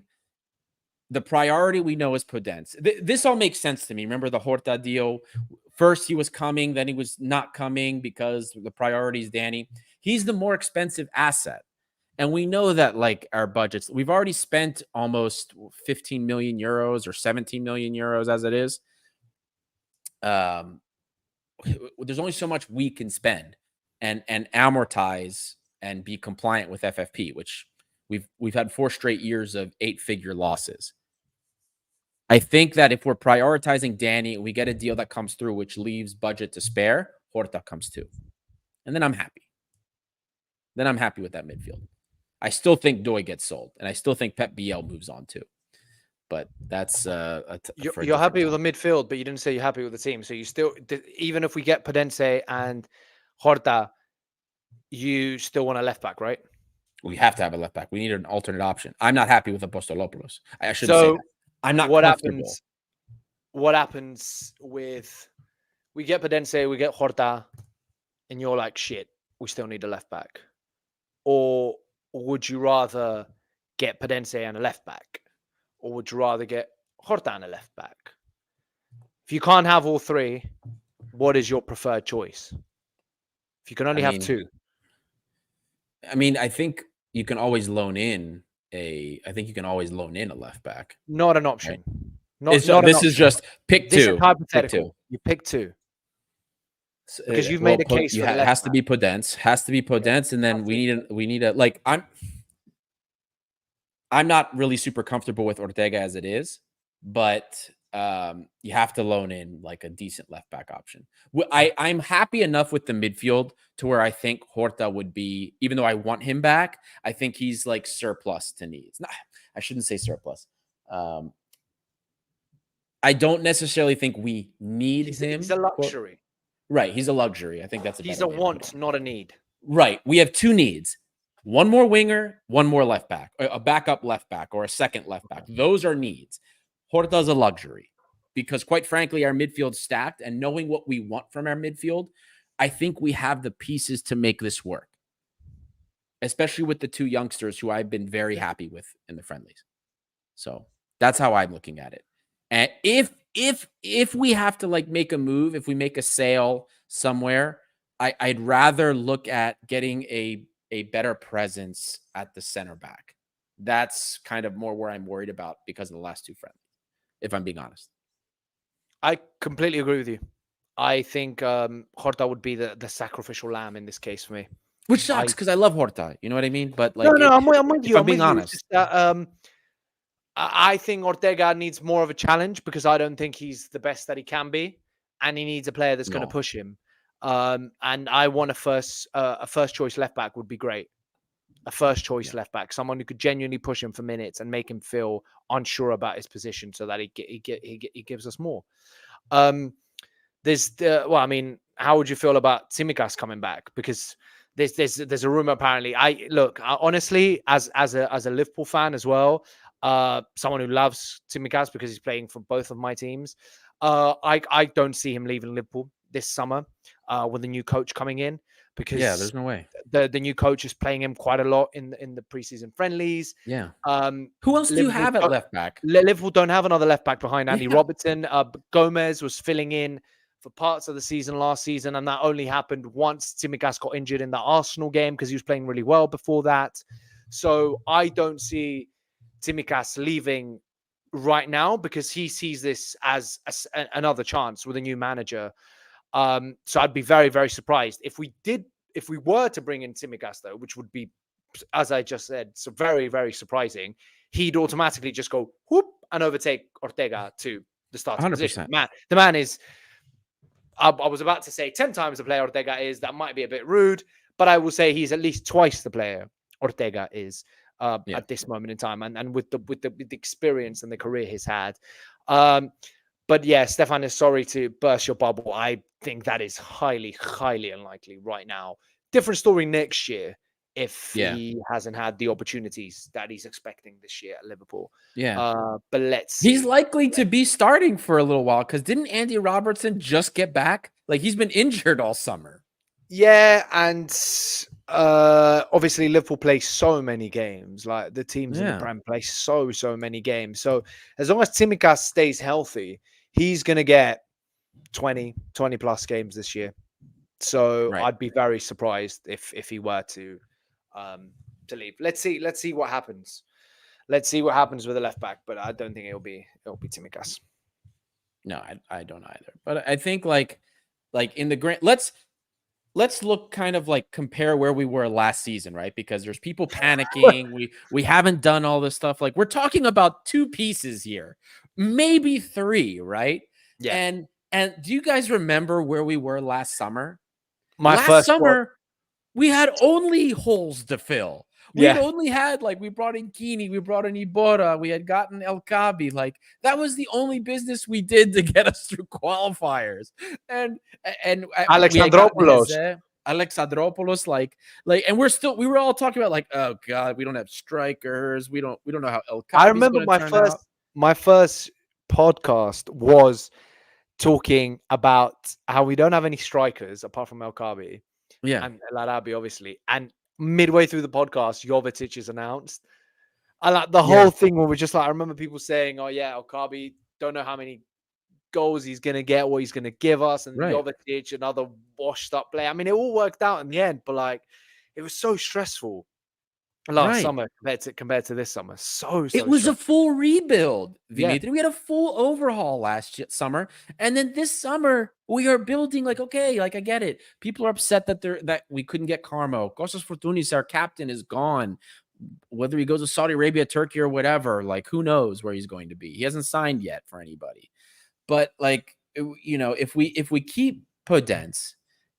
the priority we know is Podence. This all makes sense to me. Remember the Horta deal? First he was coming, then he was not coming because the priority is Danny. He's the more expensive asset. And we know that, like, our budgets, we've already spent almost 15 million euros or 17 million euros as it is. There's only so much we can spend and amortize and be compliant with FFP, which we've had 4 straight years of 8-figure losses. I think that if we're prioritizing Danny, we get a deal that comes through which leaves budget to spare, Horta comes too. And then I'm happy. Then I'm happy with that midfield. I still think Doi gets sold, and I still think Pep Biel moves on too. But that's you're happy with the midfield, but you didn't say you're happy with the team. So you still, even if we get Podence and Horta, you still want a left back, right? We have to have a left back. We need an alternate option. I'm not happy with Apostolopoulos. I shouldn't say that. I'm not comfortable. What happens with, we get Podence, we get Horta, and you're like, shit, we still need a left back? Or would you rather get Podence and a left back? Or would you rather get Horta and a left back? If you can't have all three, what is your preferred choice? If you can only have two. I mean, I think you can always loan in a left back. Not an option. Right? This is just pick two. This is hypothetical. You pick two. Because you've made a case for it has to be Podence. Has to be Podence, and then we need a like I'm not really super comfortable with Ortega as it is, but you have to loan in like a decent left back option. I'm happy enough with the midfield to where I think Horta would be, even though I want him back, I think he's like surplus to needs. No, I shouldn't say surplus. I don't necessarily think we need him. He's a luxury. Right. He's a luxury. I think that's he's a want, not a need. Right. We have two needs. One more winger, one more left back, a backup left back or a second left back. Those are needs. Horta's a luxury because, quite frankly, our midfield's stacked, and knowing what we want from our midfield, I think we have the pieces to make this work, especially with the two youngsters who I've been very happy with in the friendlies. So that's how I'm looking at it. And if we have to like make a move, if we make a sale somewhere, I'd rather look at getting a better presence at the center back. That's kind of more where I'm worried about because of the last two friendlies, if I'm being honest. I completely agree with you. I think Horta would be the sacrificial lamb in this case for me. Which sucks because I love Horta. You know what I mean? But like, I'm with you. I'm being honest. I think Ortega needs more of a challenge because I don't think he's the best that he can be, and he needs a player that's going to push him. And I want a first choice left back would be great. A first choice left back, someone who could genuinely push him for minutes and make him feel unsure about his position, so that he gives us more. How would you feel about Tsimikas coming back? Because there's a rumor apparently. Honestly, as a Liverpool fan as well, someone who loves Tsimikas because he's playing for both of my teams. I don't see him leaving Liverpool this summer with a new coach coming in, because there's no way. The new coach is playing him quite a lot in the preseason friendlies. Yeah. Who else do you have at left back? Liverpool don't have another left back behind Andy Robertson. Gomez was filling in for parts of the season last season, and that only happened once Tsimikas got injured in that Arsenal game because he was playing really well before that. So I don't see Tsimikas leaving right now because he sees this as another chance with a new manager. So I'd be very, very surprised if we were to bring in Tsimikas, though, which would be, as I just said, so very, very surprising. He'd automatically just go whoop and overtake Ortega to the starting 100%. position. The man is, I was about to say 10 times the player Ortega is. That might be a bit rude, but I will say he's at least twice the player Ortega is at this moment in time, and with the experience and the career he's had. But yeah, Stefan, is sorry to burst your bubble. I think that is highly, highly unlikely right now. Different story next year if he hasn't had the opportunities that he's expecting this year at Liverpool. Yeah. But let's see. He's likely to be starting for a little while because didn't Andy Robertson just get back? Like, he's been injured all summer. Yeah, and obviously Liverpool play so many games. Like, the teams in the Prem play so many games. So as long as Tsimikas stays healthy, he's going to get 20 plus games this year. So I'd be very surprised if he were to leave. Let's see what happens. Let's see what happens with the left back, but I don't think it'll be Tsimikas. No, I don't either. But I think like in the grand, let's look kind of like compare where we were last season, right? Because there's people panicking. we haven't done all this stuff. Like, we're talking about 2 pieces here, maybe 3, right? Yeah. And do you guys remember where we were last summer? Last summer, we had only holes to fill. We had only had, like, we brought in Kini, we brought in Ibora, we had gotten El Kabi. Like, that was the only business we did to get us through qualifiers. And Alexandropoulos, like, and we were all talking about, like, oh God, we don't have strikers. We don't know how El Kabi. I remember my first podcast was talking about how we don't have any strikers apart from El Kabi. And El Arabi, obviously. And midway through the podcast, Jovetic is announced. I like the whole thing where we're just like, I remember people saying, oh yeah, El Kabi, don't know how many goals he's going to get, what he's going to give us. And Jovetic, another washed up player. I mean, it all worked out in the end, but like, it was so stressful last summer compared to this summer. So it was a full rebuild, Dimitri. We had a full overhaul last summer, and then this summer we are building. Like, okay, like, I get it. People are upset that we couldn't get Carmo. Kostas Fortounis, our captain, is gone. Whether he goes to Saudi Arabia, Turkey, or whatever, like, who knows where he's going to be? He hasn't signed yet for anybody. But like, you know, if we keep Podence,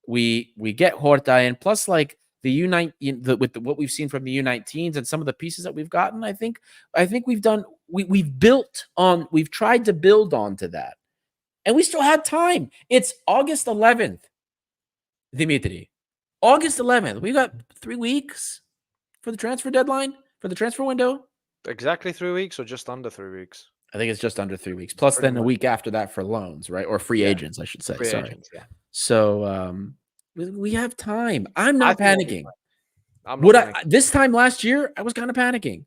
we get Horta in, plus like the with what we've seen from the U19s and some of the pieces that we've gotten, I think we've tried to build onto that, and we still have time. It's August 11th, Dimitri. August 11th. We got 3 weeks for the transfer deadline, for the transfer window. Exactly 3 weeks, or just under 3 weeks? I think it's just under 3 weeks. Plus, then a week after that for loans, right? Or free agents, I should say. Free agents, yeah. So we have time. I'm not panicking. This time last year, I was kind of panicking.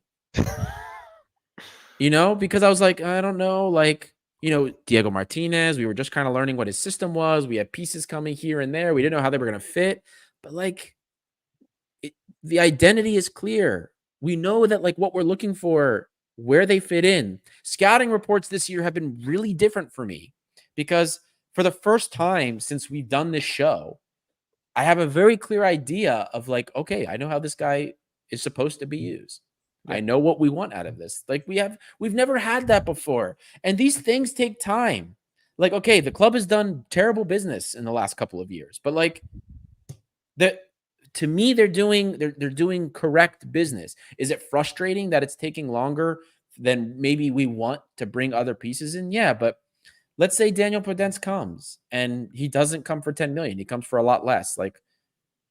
You know, because I was like, I don't know, like, you know, Diego Martinez, we were just kind of learning what his system was. We had pieces coming here and there. We didn't know how they were going to fit. But like, the identity is clear. We know that, like, what we're looking for, where they fit in. Scouting reports this year have been really different for me, because for the first time since we've done this show, I have a very clear idea of, like, okay, I know how this guy is supposed to be used. I know what we want out of this. Like, we've never had that before. And these things take time. Like, okay, the club has done terrible business in the last couple of years, but like, to me, they're doing correct business. Is it frustrating that it's taking longer than maybe we want to bring other pieces in? Yeah, but let's say Daniel Podence comes and he doesn't come for 10 million. He comes for a lot less. Like,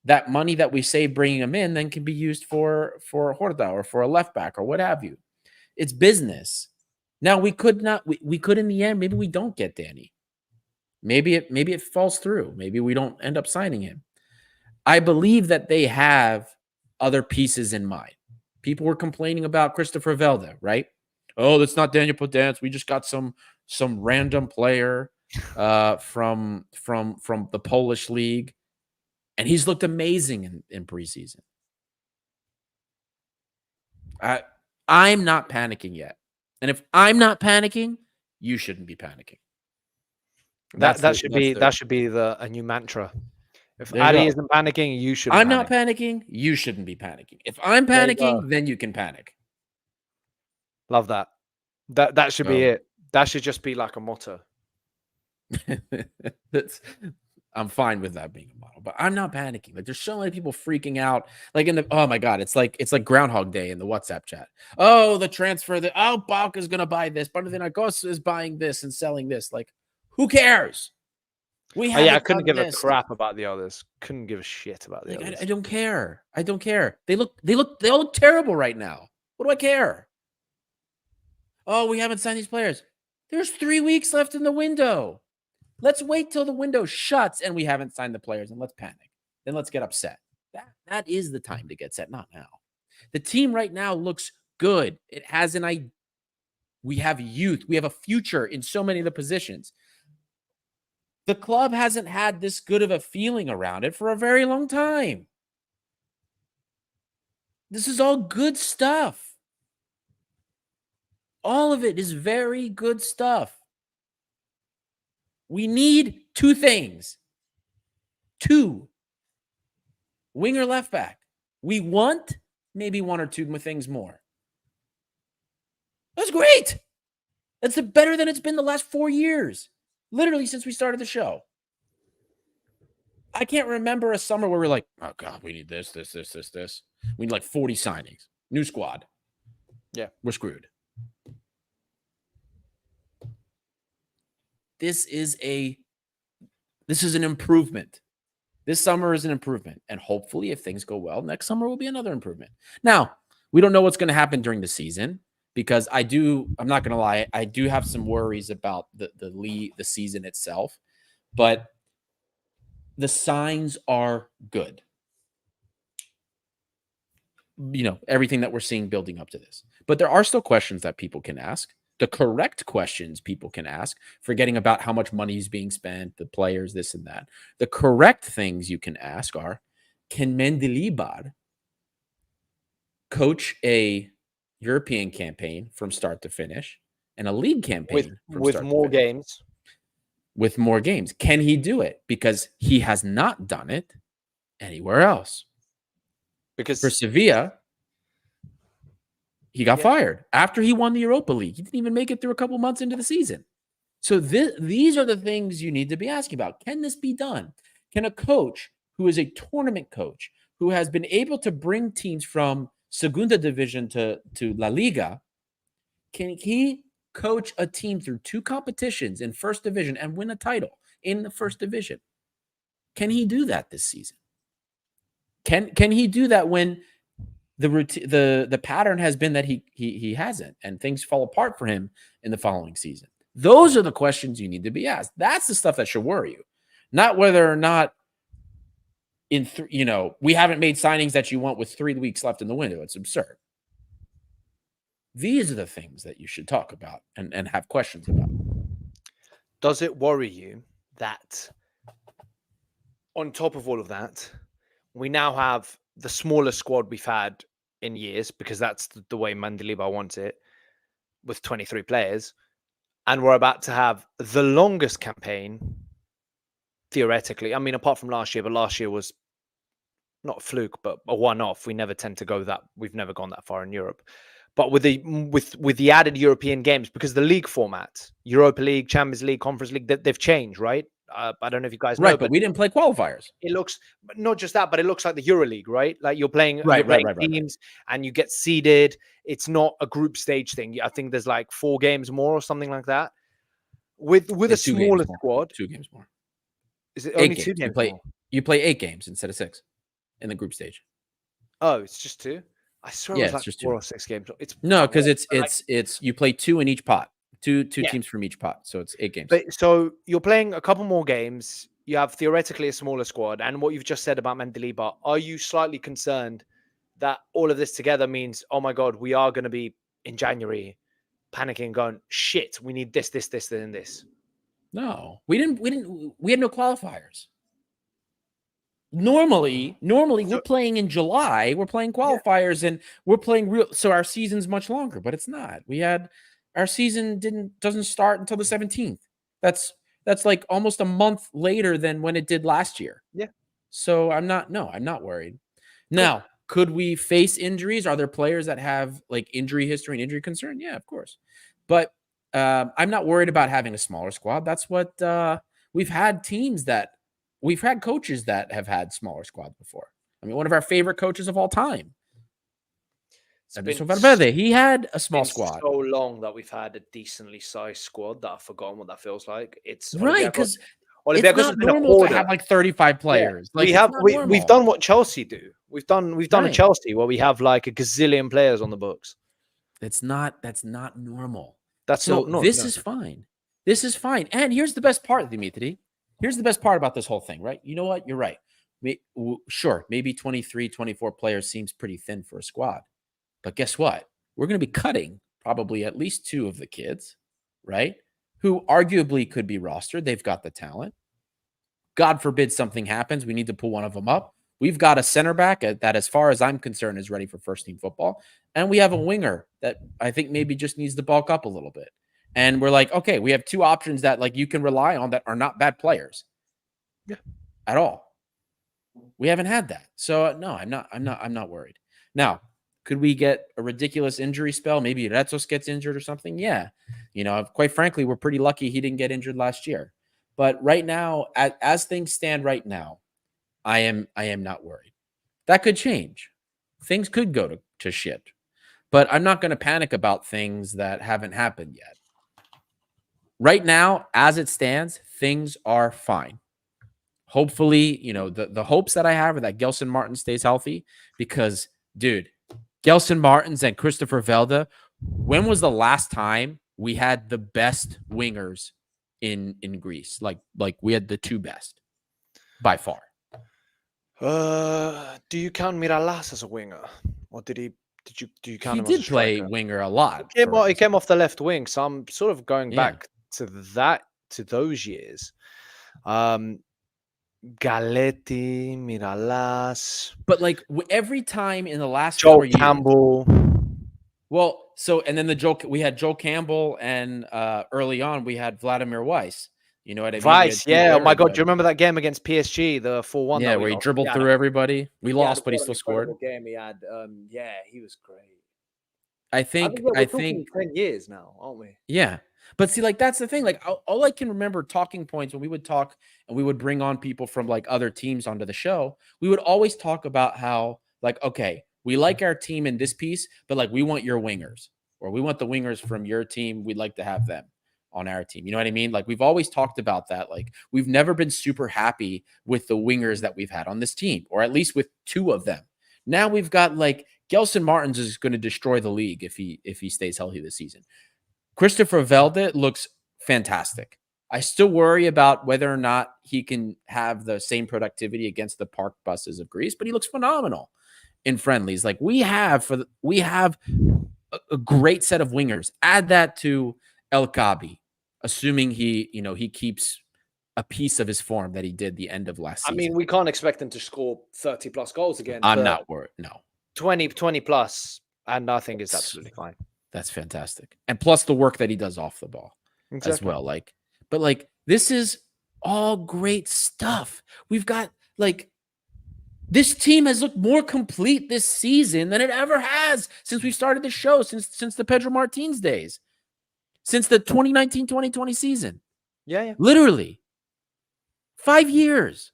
that money that we save bringing him in then can be used for Horta or for a left back or what have you. It's business. Now, we could in the end, maybe we don't get Danny. Maybe it falls through. Maybe we don't end up signing him. I believe that they have other pieces in mind. People were complaining about Christopher Velde, right? Oh, that's not Daniel Podence. We just got some random player. from the Polish league, and he's looked amazing in preseason. I'm not panicking yet, and if I'm not panicking, you shouldn't be panicking. That should be a new mantra. If Adi isn't panicking, you shouldn't. I'm not panicking. You shouldn't be panicking. If I'm panicking, then you can panic. Love that. That should be it. That should just be like a motto. I'm fine with that being a motto, but I'm not panicking. Like, there's so many people freaking out. Like oh my god, it's like Groundhog Day in the WhatsApp chat. Oh, the transfer. Balk is gonna buy this. Olympiakos is buying this and selling this. Like, who cares? I couldn't give a crap about the others. Couldn't give a shit about the others. I don't care. I don't care. They all look terrible right now. What do I care? Oh, we haven't signed these players. There's 3 weeks left in the window. Let's wait till the window shuts and we haven't signed the players, and let's panic. Then let's get upset. That is the time to get set, not now. The team right now looks good. It has an idea. We have youth. We have a future in so many of the positions. The club hasn't had this good of a feeling around it for a very long time. This is all good stuff. All of it is very good stuff. We need 2 things. 2. Wing or left back. We want maybe 1 or 2 things more. That's great. That's better than it's been the last 4 years. Literally since we started the show. I can't remember a summer where we're like, oh God, we need this. We need like 40 signings. New squad. Yeah. We're screwed. This is an improvement. This summer is an improvement. And hopefully, if things go well, next summer will be another improvement. Now, we don't know what's going to happen during the season because I'm not going to lie, I do have some worries about the season itself, but the signs are good. Everything that we're seeing building up to this. But there are still questions that people can ask. The correct questions people can ask, forgetting about how much money is being spent, the players, this and that. The correct things you can ask are, can Mendilibar coach a European campaign from start to finish and a league campaign with more games? With more games. Can he do it? Because he has not done it anywhere else. Because for Sevilla, he got fired after he won the Europa League. He didn't even make it through a couple months into the season. So these are the things you need to be asking about. Can this be done? Can a coach who is a tournament coach, who has been able to bring teams from Segunda Division to La Liga, can he coach a team through 2 competitions in first division and win a title in the first division? Can he do that this season? Can he do that when the pattern has been that he hasn't, and things fall apart for him in the following season? Those are the questions you need to be asked. That's the stuff that should worry you, not whether or not we haven't made signings that you want with 3 weeks left in the window. It's absurd. These are the things that you should talk about and have questions about. Does it worry you that on top of all of that, we now have the smallest squad we've had in years, because that's the way Mendilibar wants it, with 23 players, and we're about to have the longest campaign, theoretically. I mean, apart from last year, but last year was not a fluke, but a one-off. We never tend to go that. We've never gone that far in Europe. But with the added European games, because the league format, Europa League, Champions League, Conference League, they've changed, right? I don't know if you guys know, but we didn't play qualifiers. It looks, not just that, but it looks like the Euro League, right? Like you're playing teams and you get seeded. It's not a group stage thing. I think there's like 4 games more or something like that. With a smaller squad, 2 games more. Is it only 2 games more? You play 8 games instead of 6 in the group stage. Oh, it's just 2. I swear it was like just 4 or 6 games. Because it's you play 2 in each pot. Two teams from each pot, so it's 8 games. But so you're playing a couple more games. You have theoretically a smaller squad, and what you've just said about Mendilibar, are you slightly concerned that all of this together means, oh my God, we are going to be in January panicking, going, shit, we need this, and this? No, we didn't. We had no qualifiers. Normally we're So, playing in July. We're playing yeah, qualifiers and we're playing real. So our season's much longer, but it's not. We had our season doesn't start until the 17th. That's that's like almost a month later than when it did last year. yeah, So I'm not worried. cool. Now, could we face injuries? Are there players that have like injury history and injury concern? Yeah, of course. But I'm not worried about having a smaller squad. That's what we've had teams that we've had coaches that have had smaller squads before. I mean, one of our favorite coaches of all time, It's Ernesto been Valverde, he had a small been squad. so long that we've had a decently sized squad that I've forgotten what that feels like. It's Right, Olympiacos. because it's Olympiacos has not been a normal to hoarder. have like 35 Yeah, players. Like it's not we've normal. done what Chelsea do. We've done a Right. Chelsea where we have like a gazillion players on the books. That's not normal. That's So not this no. is fine. This is fine. And here's the best part, Dimitri. Here's the best part about this whole thing, right? You know what? You're right. Sure, maybe 23, 24 players seems pretty thin for a squad. But guess what? We're going to be cutting probably at least two of the kids, right? Who arguably could be rostered. They've got the talent. God forbid something happens. We need to pull one of them up. We've got a center back that, as far as I'm concerned, is ready for first team football. And we have a winger that I think maybe just needs to bulk up a little bit. And we're like, okay, we have two options that like you can rely on that are not bad players. Yeah. At all. We haven't had that. So no, I'm not worried. Now, could we get a ridiculous injury spell? Maybe Retsos gets injured or something. Yeah. You know, quite frankly, we're pretty lucky he didn't get injured last year. But right now, as things stand right now, I am not worried. That could change. Things could go to shit. But I'm not going to panic about things that haven't happened yet. Right now, as it stands, things are fine. Hopefully, you know, the hopes that I have are that Gelson Martin stays healthy because, dude, Gelson Martins and Christopher Velda, when was the last time we had the best wingers in Greece? Like we had the two best by far. Do you count Miralas as a winger, or do you count He him as a did play striker? winger a lot. He came off the left wing, so I'm sort of going Yeah. back to those years. Galletti, Miralas, But like every time in the last Joel 4 years. Campbell. Well, so and then we had Joel Campbell, and early on we had Vladimir Weiss. You know what I mean? Vice, yeah. Oh my God, do you good. remember that game against PSG, the 4-1? Yeah, where he dribbled through everybody. We lost, but he still scored. Game he had. Yeah, he was great. I I think think we're talking 10 years now, aren't we? yeah. But see, like that's the thing. Like all I can remember talking points when we would talk and we would bring on people from like other teams onto the show, we would always talk about how like, okay, we like our team in this piece, but like we want your wingers or we want the wingers from your team. We'd like to have them on our team. You know what I mean? Like we've always talked about that. Like we've never been super happy with the wingers that we've had on this team, or at least with two of them. Now we've got like Gelson Martins is going to destroy the league if he stays healthy this season. Christopher Velda looks fantastic. I still worry about whether or not he can have the same productivity against the park buses of Greece, but he looks phenomenal in friendlies. Like we have a great set of wingers. Add that to El Kabi, assuming he keeps a piece of his form that he did the end of last season. I mean, we can't expect him to score 30 plus goals again. I'm not worried. No. 20 plus, and I think it's absolutely fine. That's fantastic. And plus the work that he does off the ball as well. Like, but like this is all great stuff. We've got like this team has looked more complete this season than it ever has since we started the show, since the Pedro Martins days, since the 2019-2020 season. Yeah. Literally 5 years.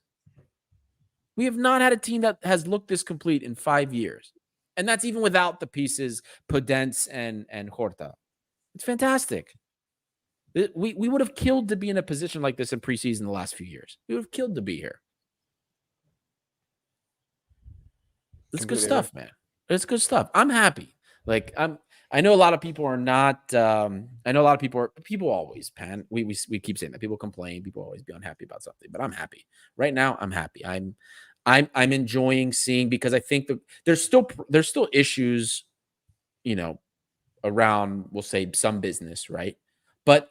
We have not had a team that has looked this complete in 5 years. And that's even without the pieces Podence and Horta. It's fantastic. We would have killed to be in a position like this in preseason the last few years. We would have killed to be here. It's good stuff, man. It's good stuff. I'm happy. Like I know a lot of people are not. I know a lot of people always pan. We keep saying that people complain. People always be unhappy about something, but I'm happy right now. I'm happy. I'm enjoying seeing, because I think that there's still issues, around, we'll say, some business, right? But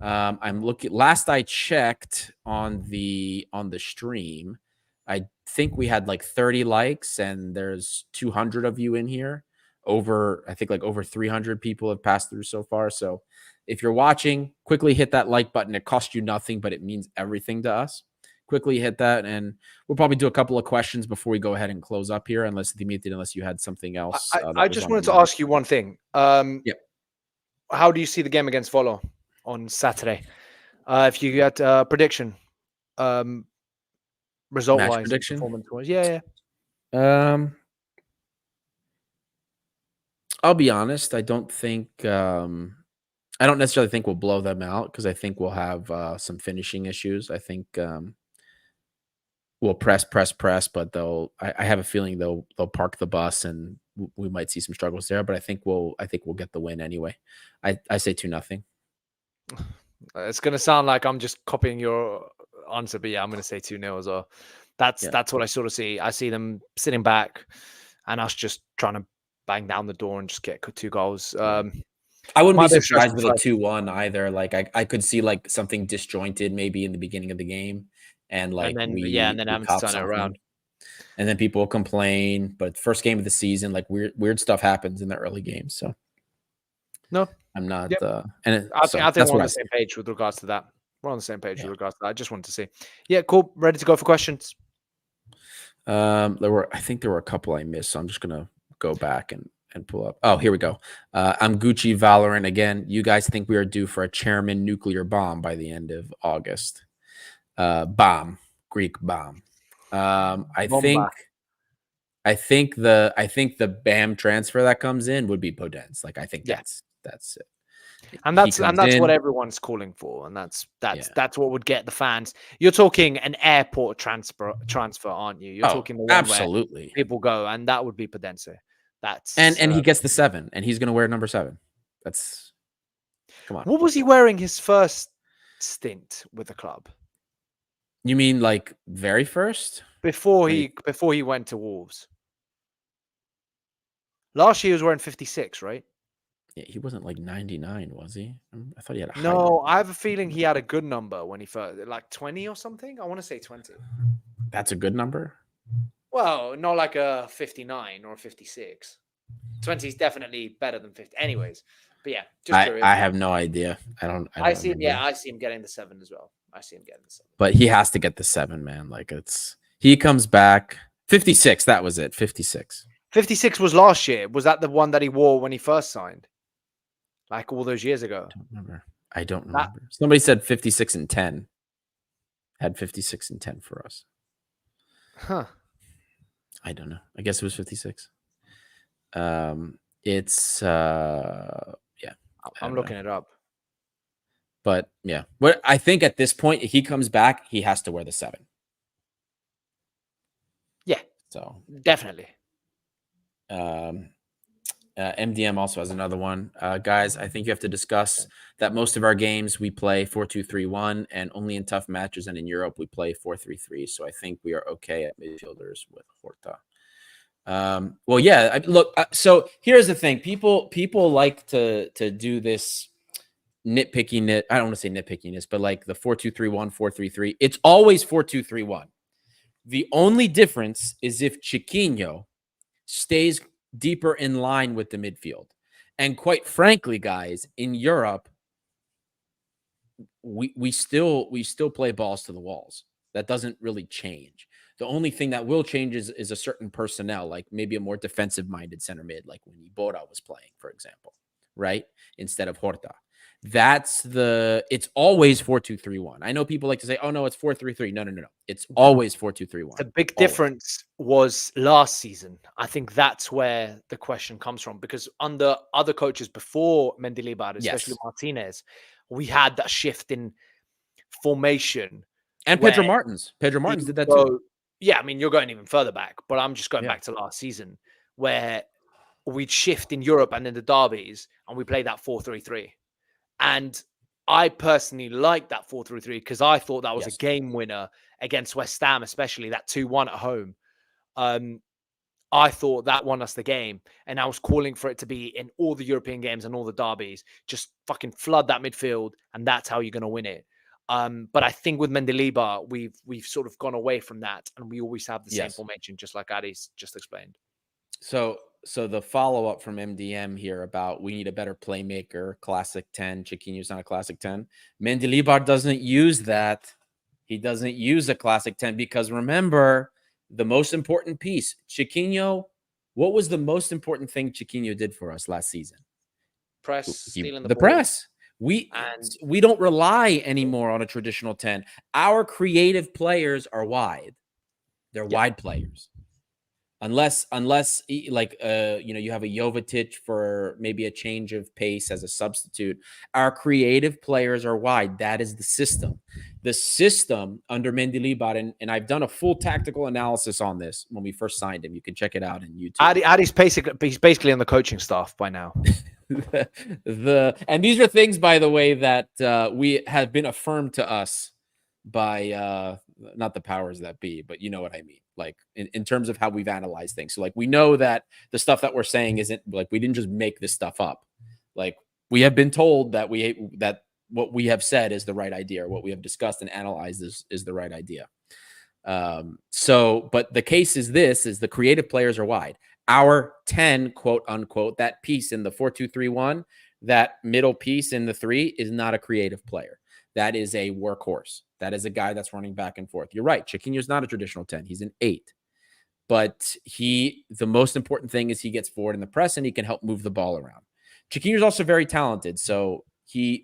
I'm looking. Last I checked on the stream, I think we had like 30 likes, and there's 200 of you in here. I think like over 300 people have passed through so far. So if you're watching, quickly hit that like button. It costs you nothing, but it means everything to us. Quickly hit that, and we'll probably do a couple of questions before we go ahead and close up here, unless you had something else. I just wanted to ask you one thing. Yep. How do you see the game against Volo on Saturday? If you get a prediction, result-wise, prediction? performance-wise, yeah. I'll be honest. I don't necessarily think we'll blow them out, because I think we'll have some finishing issues. I think we'll press, but I have a feeling they'll park the bus, and we might see some struggles there. But I think we'll get the win anyway. I say 2-0. It's gonna sound like I'm just copying your answer, but yeah, I'm gonna say 2-0 as well. That's what I sort of see. I see them sitting back, and us just trying to bang down the door and just get 2 goals. I wouldn't be surprised with a 2-1 either. Like I could see like something disjointed maybe in the beginning of the game, and then we having to turn it around, and then people will complain. But first game of the season, like weird stuff happens in the early games. So no, I'm not. Yep. I think we're on the same page with regards to that. We're on the same page with regards to that. I just wanted to see. Yeah, cool. Ready to go for questions. I think there were a couple I missed, so I'm just gonna go back and pull up. Oh, here we go. I'm Gucci Valorant again. You guys think we are due for a chairman nuclear bomb by the end of August? Bomb, Greek bomb. I think the BAM transfer that comes in would be Podence. Like I think that's it. And that's what everyone's calling for, and that's what would get the fans. You're talking an airport transfer, aren't you? You're talking the one absolutely where people go, and that would be Podence. That's and he gets the 7, and he's going to wear number 7. That's come on. What was he wearing his first stint with the club? You mean like very first? Before he went to Wolves. Last year he was wearing 56, right? Yeah, he wasn't like 99, was he? I thought he had a high No, number. I have a feeling he had a good number when he first, like 20 or something. I want to say 20. That's a good number? Well, not like a 59 or a 56. 20 is definitely better than 50. Anyways, but yeah, just curious. I have no idea. I see. I see him getting the 7 as well. I see him getting the 7. But he has to get the 7, man. Like he comes back 56. That was it. 56. 56 was last year. Was that the one that he wore when he first signed? Like all those years ago. I don't remember. Somebody said 56 and 10. Had 56 and 10 for us. Huh. I don't know. I guess it was 56. It's I'm looking it up. But yeah, what I think at this point, if he comes back, he has to wear the 7. Yeah. So definitely. MDM also has another one. Guys, I think you have to discuss that most of our games we play 4-2-3-1, and only in tough matches and in Europe we play 4-3-3. So I think we are okay at midfielders with Horta. Well, yeah. Look, so here's the thing: people like to do this nitpickiness. I don't want to say nitpickiness, but like the 4-2-3-1, 4-3-3. It's always 4-2-3-1. The only difference is if Chiquinho stays deeper in line with the midfield. And quite frankly, guys, in Europe, we still play balls to the walls. That doesn't really change. The only thing that will change is a certain personnel, like maybe a more defensive-minded center mid, like when Ibora was playing, for example, right? Instead of Horta. It's always 4-2-3-1. I know people like to say, oh, no, it's 4-3-3. No. It's always 4-2-3-1. The big difference was last season. I think that's where the question comes from, because under other coaches before Mendilibar, especially Martinez, we had that shift in formation. And Pedro Martins. Pedro Martins did that too. Yeah, I mean, you're going even further back, but I'm just going back to last season where we'd shift in Europe and in the derbies, and we played that 4-3-3. And I personally liked that 4-3-3 because I thought that was a game winner against West Ham, especially that 2-1 at home. I thought that won us the game. And I was calling for it to be in all the European games and all the derbies. Just fucking flood that midfield, and that's how you're going to win it. But I think with Mendilibar, we've sort of gone away from that, and we always have the same formation, just like Adi's just explained. So the follow-up from MDM here about we need a better playmaker, classic 10. Chiquinho's not a classic 10. Mendilibar doesn't use that. He doesn't use a classic 10 because remember, the most important piece, Chiquinho, what was the most important thing Chiquinho did for us last season? Press, stealing the ball. Press. We don't rely anymore on a traditional 10. Our creative players are wide. They're wide players. Unless like you have a Jovetic for maybe a change of pace as a substitute. Our creative players are wide. That is the system. The system under Mendilibar, and I've done a full tactical analysis on this when we first signed him. You can check it out on YouTube. Adi's basically on the coaching staff by now. And these are things, by the way, that we have been affirmed to us by not the powers that be, but you know what I mean, like in terms of how we've analyzed things. So like we know that the stuff that we're saying isn't like we didn't just make this stuff up. Like we have been told that what we have said is the right idea, or what we have discussed and analyzed is the right idea. But the case is the creative players are wide. Our 10, quote unquote, that piece in the 4-2-3-1, that middle piece in the 3 is not a creative player. That is a workhorse. That is a guy that's running back and forth. You're right. Chiquinho's not a traditional 10. He's an 8. But the most important thing is he gets forward in the press and he can help move the ball around. Chiquinho's also very talented. So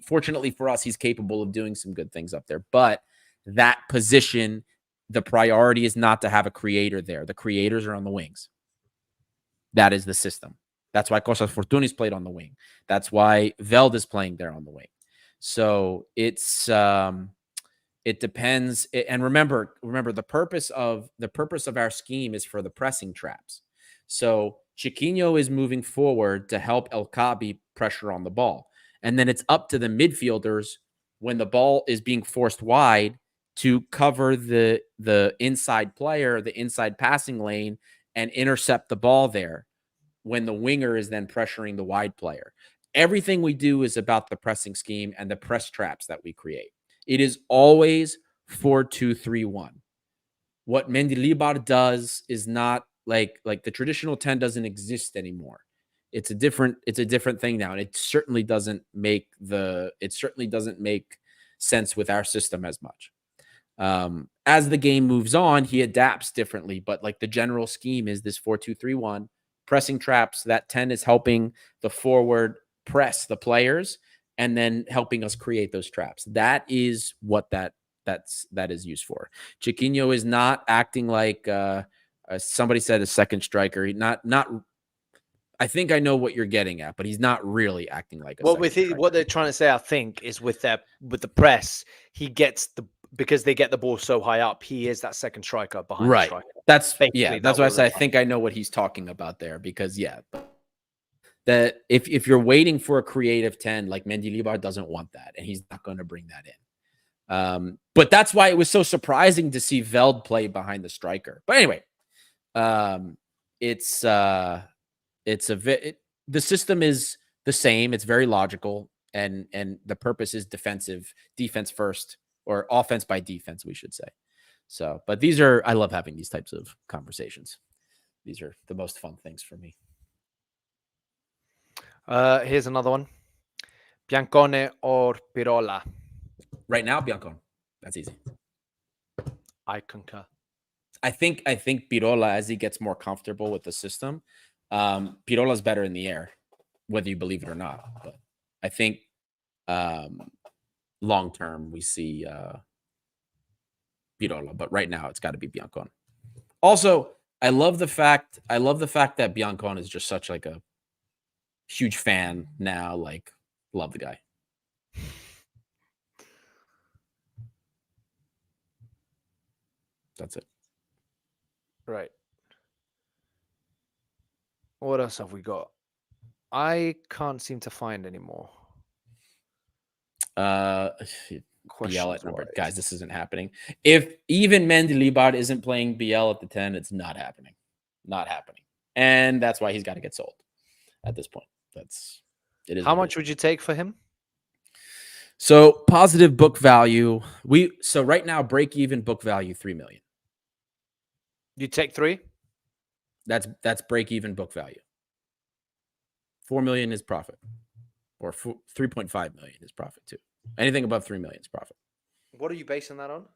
fortunately for us, he's capable of doing some good things up there. But that position, the priority is not to have a creator there. The creators are on the wings. That is the system. That's why Costas Fortunis played on the wing. That's why Veld is playing there on the wing. So it depends. And remember, the purpose of our scheme is for the pressing traps. So Chiquinho is moving forward to help El Kaabi pressure on the ball. And then it's up to the midfielders when the ball is being forced wide to cover the inside player, the inside passing lane, and intercept the ball there when the winger is then pressuring the wide player. Everything we do is about the pressing scheme and the press traps that we create. It is always 4-2-3-1. What Mendilibar does is not like the traditional 10 doesn't exist anymore. It's a different thing now, and it certainly doesn't make sense with our system as much. As the game moves on, he adapts differently, but like the general scheme is this 4-2-3-1, pressing traps. That 10 is helping the forward press the players and then helping us create those traps. That is what that is used for. Chiquinho is not acting like somebody said a second striker. Not. I think I know what you're getting at, but he's not really acting like a second striker. What they're trying to say, I think, is with the press, he gets because they get the ball so high up, he is that second striker behind the striker. That's why I say I think I know what he's talking about there, because that if you're waiting for a creative 10, like Mendilibar doesn't want that, and he's not going to bring that in. But that's why it was so surprising to see Veld play behind the striker. But anyway, the system is the same. It's very logical, and the purpose is defense first, or offense by defense, we should say. So, but I love having these types of conversations. These are the most fun things for me. Here's another one. Biancone or Pirola? Right now, Biancone. That's easy. I concur. I think Pirola, as he gets more comfortable with the system, Pirola's better in the air, whether you believe it or not. But I think long term we see Pirola, but right now it's got to be Biancone. Also, I love the fact that Biancone is just such like a huge fan now. Like, love the guy. That's it. Right. What else have we got? I can't seem to find any more. BL at number. Guys, this isn't happening. If even Mendilibar isn't playing BL at the 10, it's not happening. Not happening. And that's why he's got to get sold at this point. It is. How much would you take for him? So positive book value. So right now, break even book value, 3 million. You take 3? That's break even book value. 4 million is profit, or 3.5 million is profit too. Anything above 3 million is profit. What are you basing that on?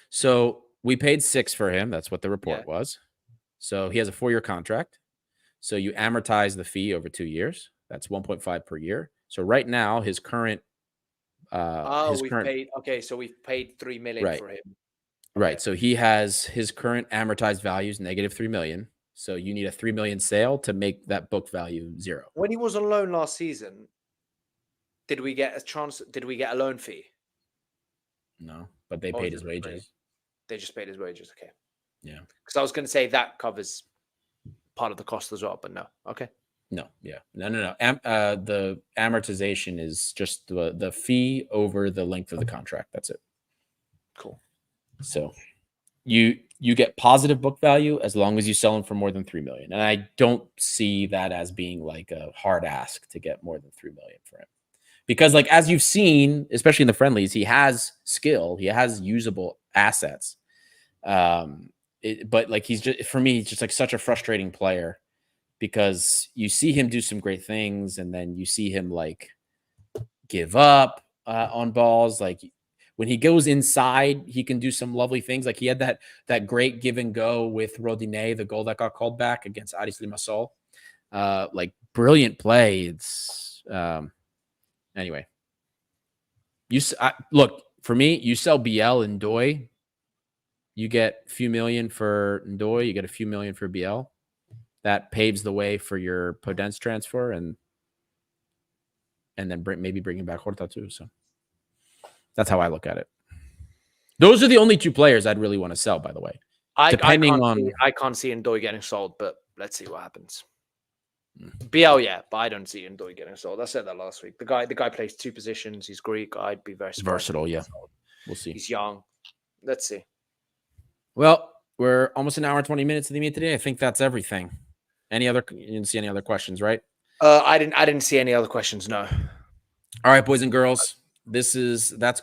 So we paid 6 for him. That's what the report was. So he has a 4-year contract. So you amortize the fee over 2 years. That's 1.5 per year. So right now, his current. So we've paid 3 million for him. Right. So he has his current amortized values negative 3 million. So you need a 3 million sale to make that book value 0. When he was on loan last season, did we get a loan fee? No, but they paid his wages. They just paid his wages. Okay. Yeah. Because I was going to say that covers part of the cost as well, but no. Okay. No. Yeah. No. The amortization is just the fee over the length of the contract. That's it. Cool. So you get positive book value as long as you sell him for more than 3 million. And I don't see that as being like a hard ask to get more than 3 million for him. Because like, as you've seen, especially in the friendlies, he has skill, he has usable assets. But like, he's just like such a frustrating player, because you see him do some great things and then you see him like give up on balls. Like when he goes inside, he can do some lovely things. Like he had that great give and go with Rodinei, the goal that got called back against Aris Limassol. Like brilliant play. It's anyway. Look, for me, you sell BL and Ndoye, you get a few million for Ndoye, you get a few million for BL. That paves the way for your Podence transfer, and then maybe bringing back Horta too. So that's how I look at it. Those are the only 2 players I'd really want to sell, by the way. I can't see Ndoye getting sold, but let's see what happens. BL, but I don't see Ndoye getting sold. I said that last week. The guy plays 2 positions. He's Greek. I'd be very surprised. Versatile, yeah. We'll see. He's young. Let's see. Well, we're almost an hour and 20 minutes of the meet today. I think that's everything. You didn't see any other questions, right? I didn't see any other questions, no. All right, boys and girls. That's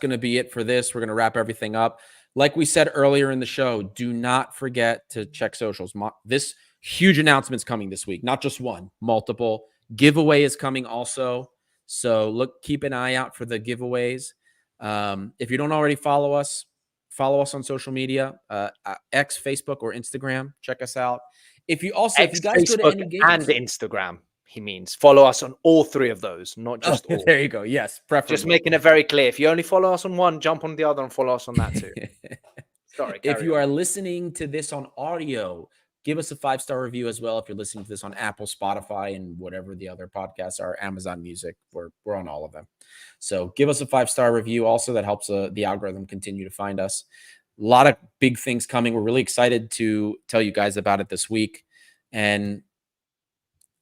going to be it for this. We're going to wrap everything up. Like we said earlier in the show, do not forget to check socials. This huge announcement's coming this week, not just one, multiple. Giveaway is coming also. So keep an eye out for the giveaways. If you don't already follow us on social media, X, Facebook, or Instagram. Check us out. If you guys Facebook, go to any games and Instagram, he means follow us on all 3 of those, not just all. There you go. Yes, preferably. Just making it very clear. If you only follow us on one, jump on the other and follow us on that too. Sorry. If you are listening to this on audio, give us a 5-star review as well. If you're listening to this on Apple, Spotify, and whatever the other podcasts are, Amazon Music, we're on all of them. So give us a 5-star review. Also, that helps the algorithm continue to find us. A lot of big things coming. We're really excited to tell you guys about it this week. And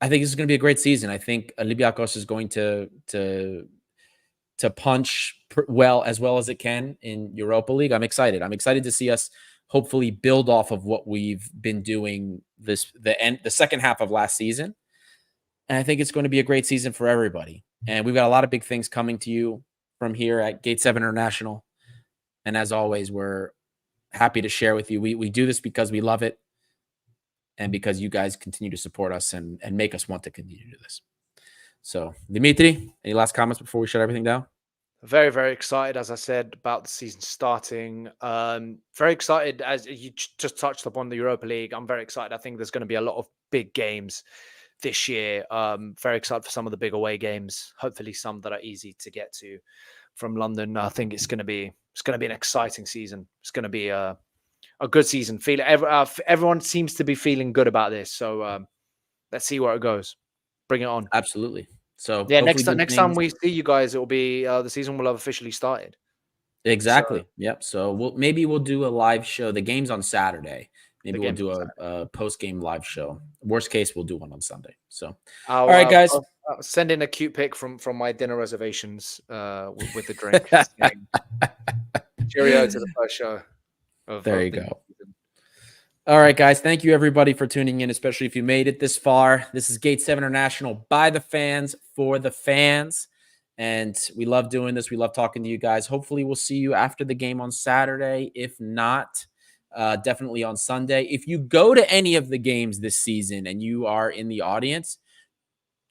I think this is going to be a great season. I think Olympiakos is going to punch well as it can in Europa League. I'm excited. I'm excited to see us hopefully build off of what we've been doing the second half of last season. And I think it's going to be a great season for everybody. And we've got a lot of big things coming to you from here at Gate 7 International. And as always, we're happy to share with you. We do this because we love it, and because you guys continue to support us and make us want to continue to do this. So, Dimitri, any last comments before we shut everything down? Very, very excited, as I said, about the season starting. Very excited, as you just touched upon the Europa League. I'm very excited. I think there's going to be a lot of big games this year. Very excited for some of the big away games. Hopefully, some that are easy to get to from London. I think it's going to be an exciting season. It's going to be a good season. Everyone seems to be feeling good about this. So let's see where it goes. Bring it on. Absolutely. So yeah, next time we see you guys, it will be the season will have officially started. Exactly. Yep. So maybe we'll do a live show. The game's on Saturday. Maybe we'll do a post-game live show. Worst case, we'll do one on Sunday. So all right, guys. I'll send in a cute pic from my dinner reservations with the drink. Cheerio to the first show. There you go. All right, guys. Thank you, everybody, for tuning in, especially if you made it this far. This is Gate 7 International by the fans, for the fans. And we love doing this. We love talking to you guys. Hopefully, we'll see you after the game on Saturday. If not, definitely on Sunday. If you go to any of the games this season and you are in the audience,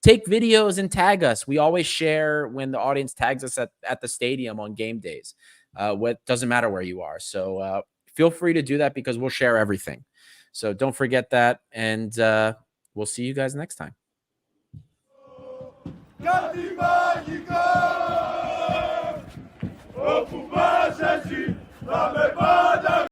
take videos and tag us. We always share when the audience tags us at the stadium on game days. What doesn't matter where you are. So feel free to do that because we'll share everything. So don't forget that. And we'll see you guys next time.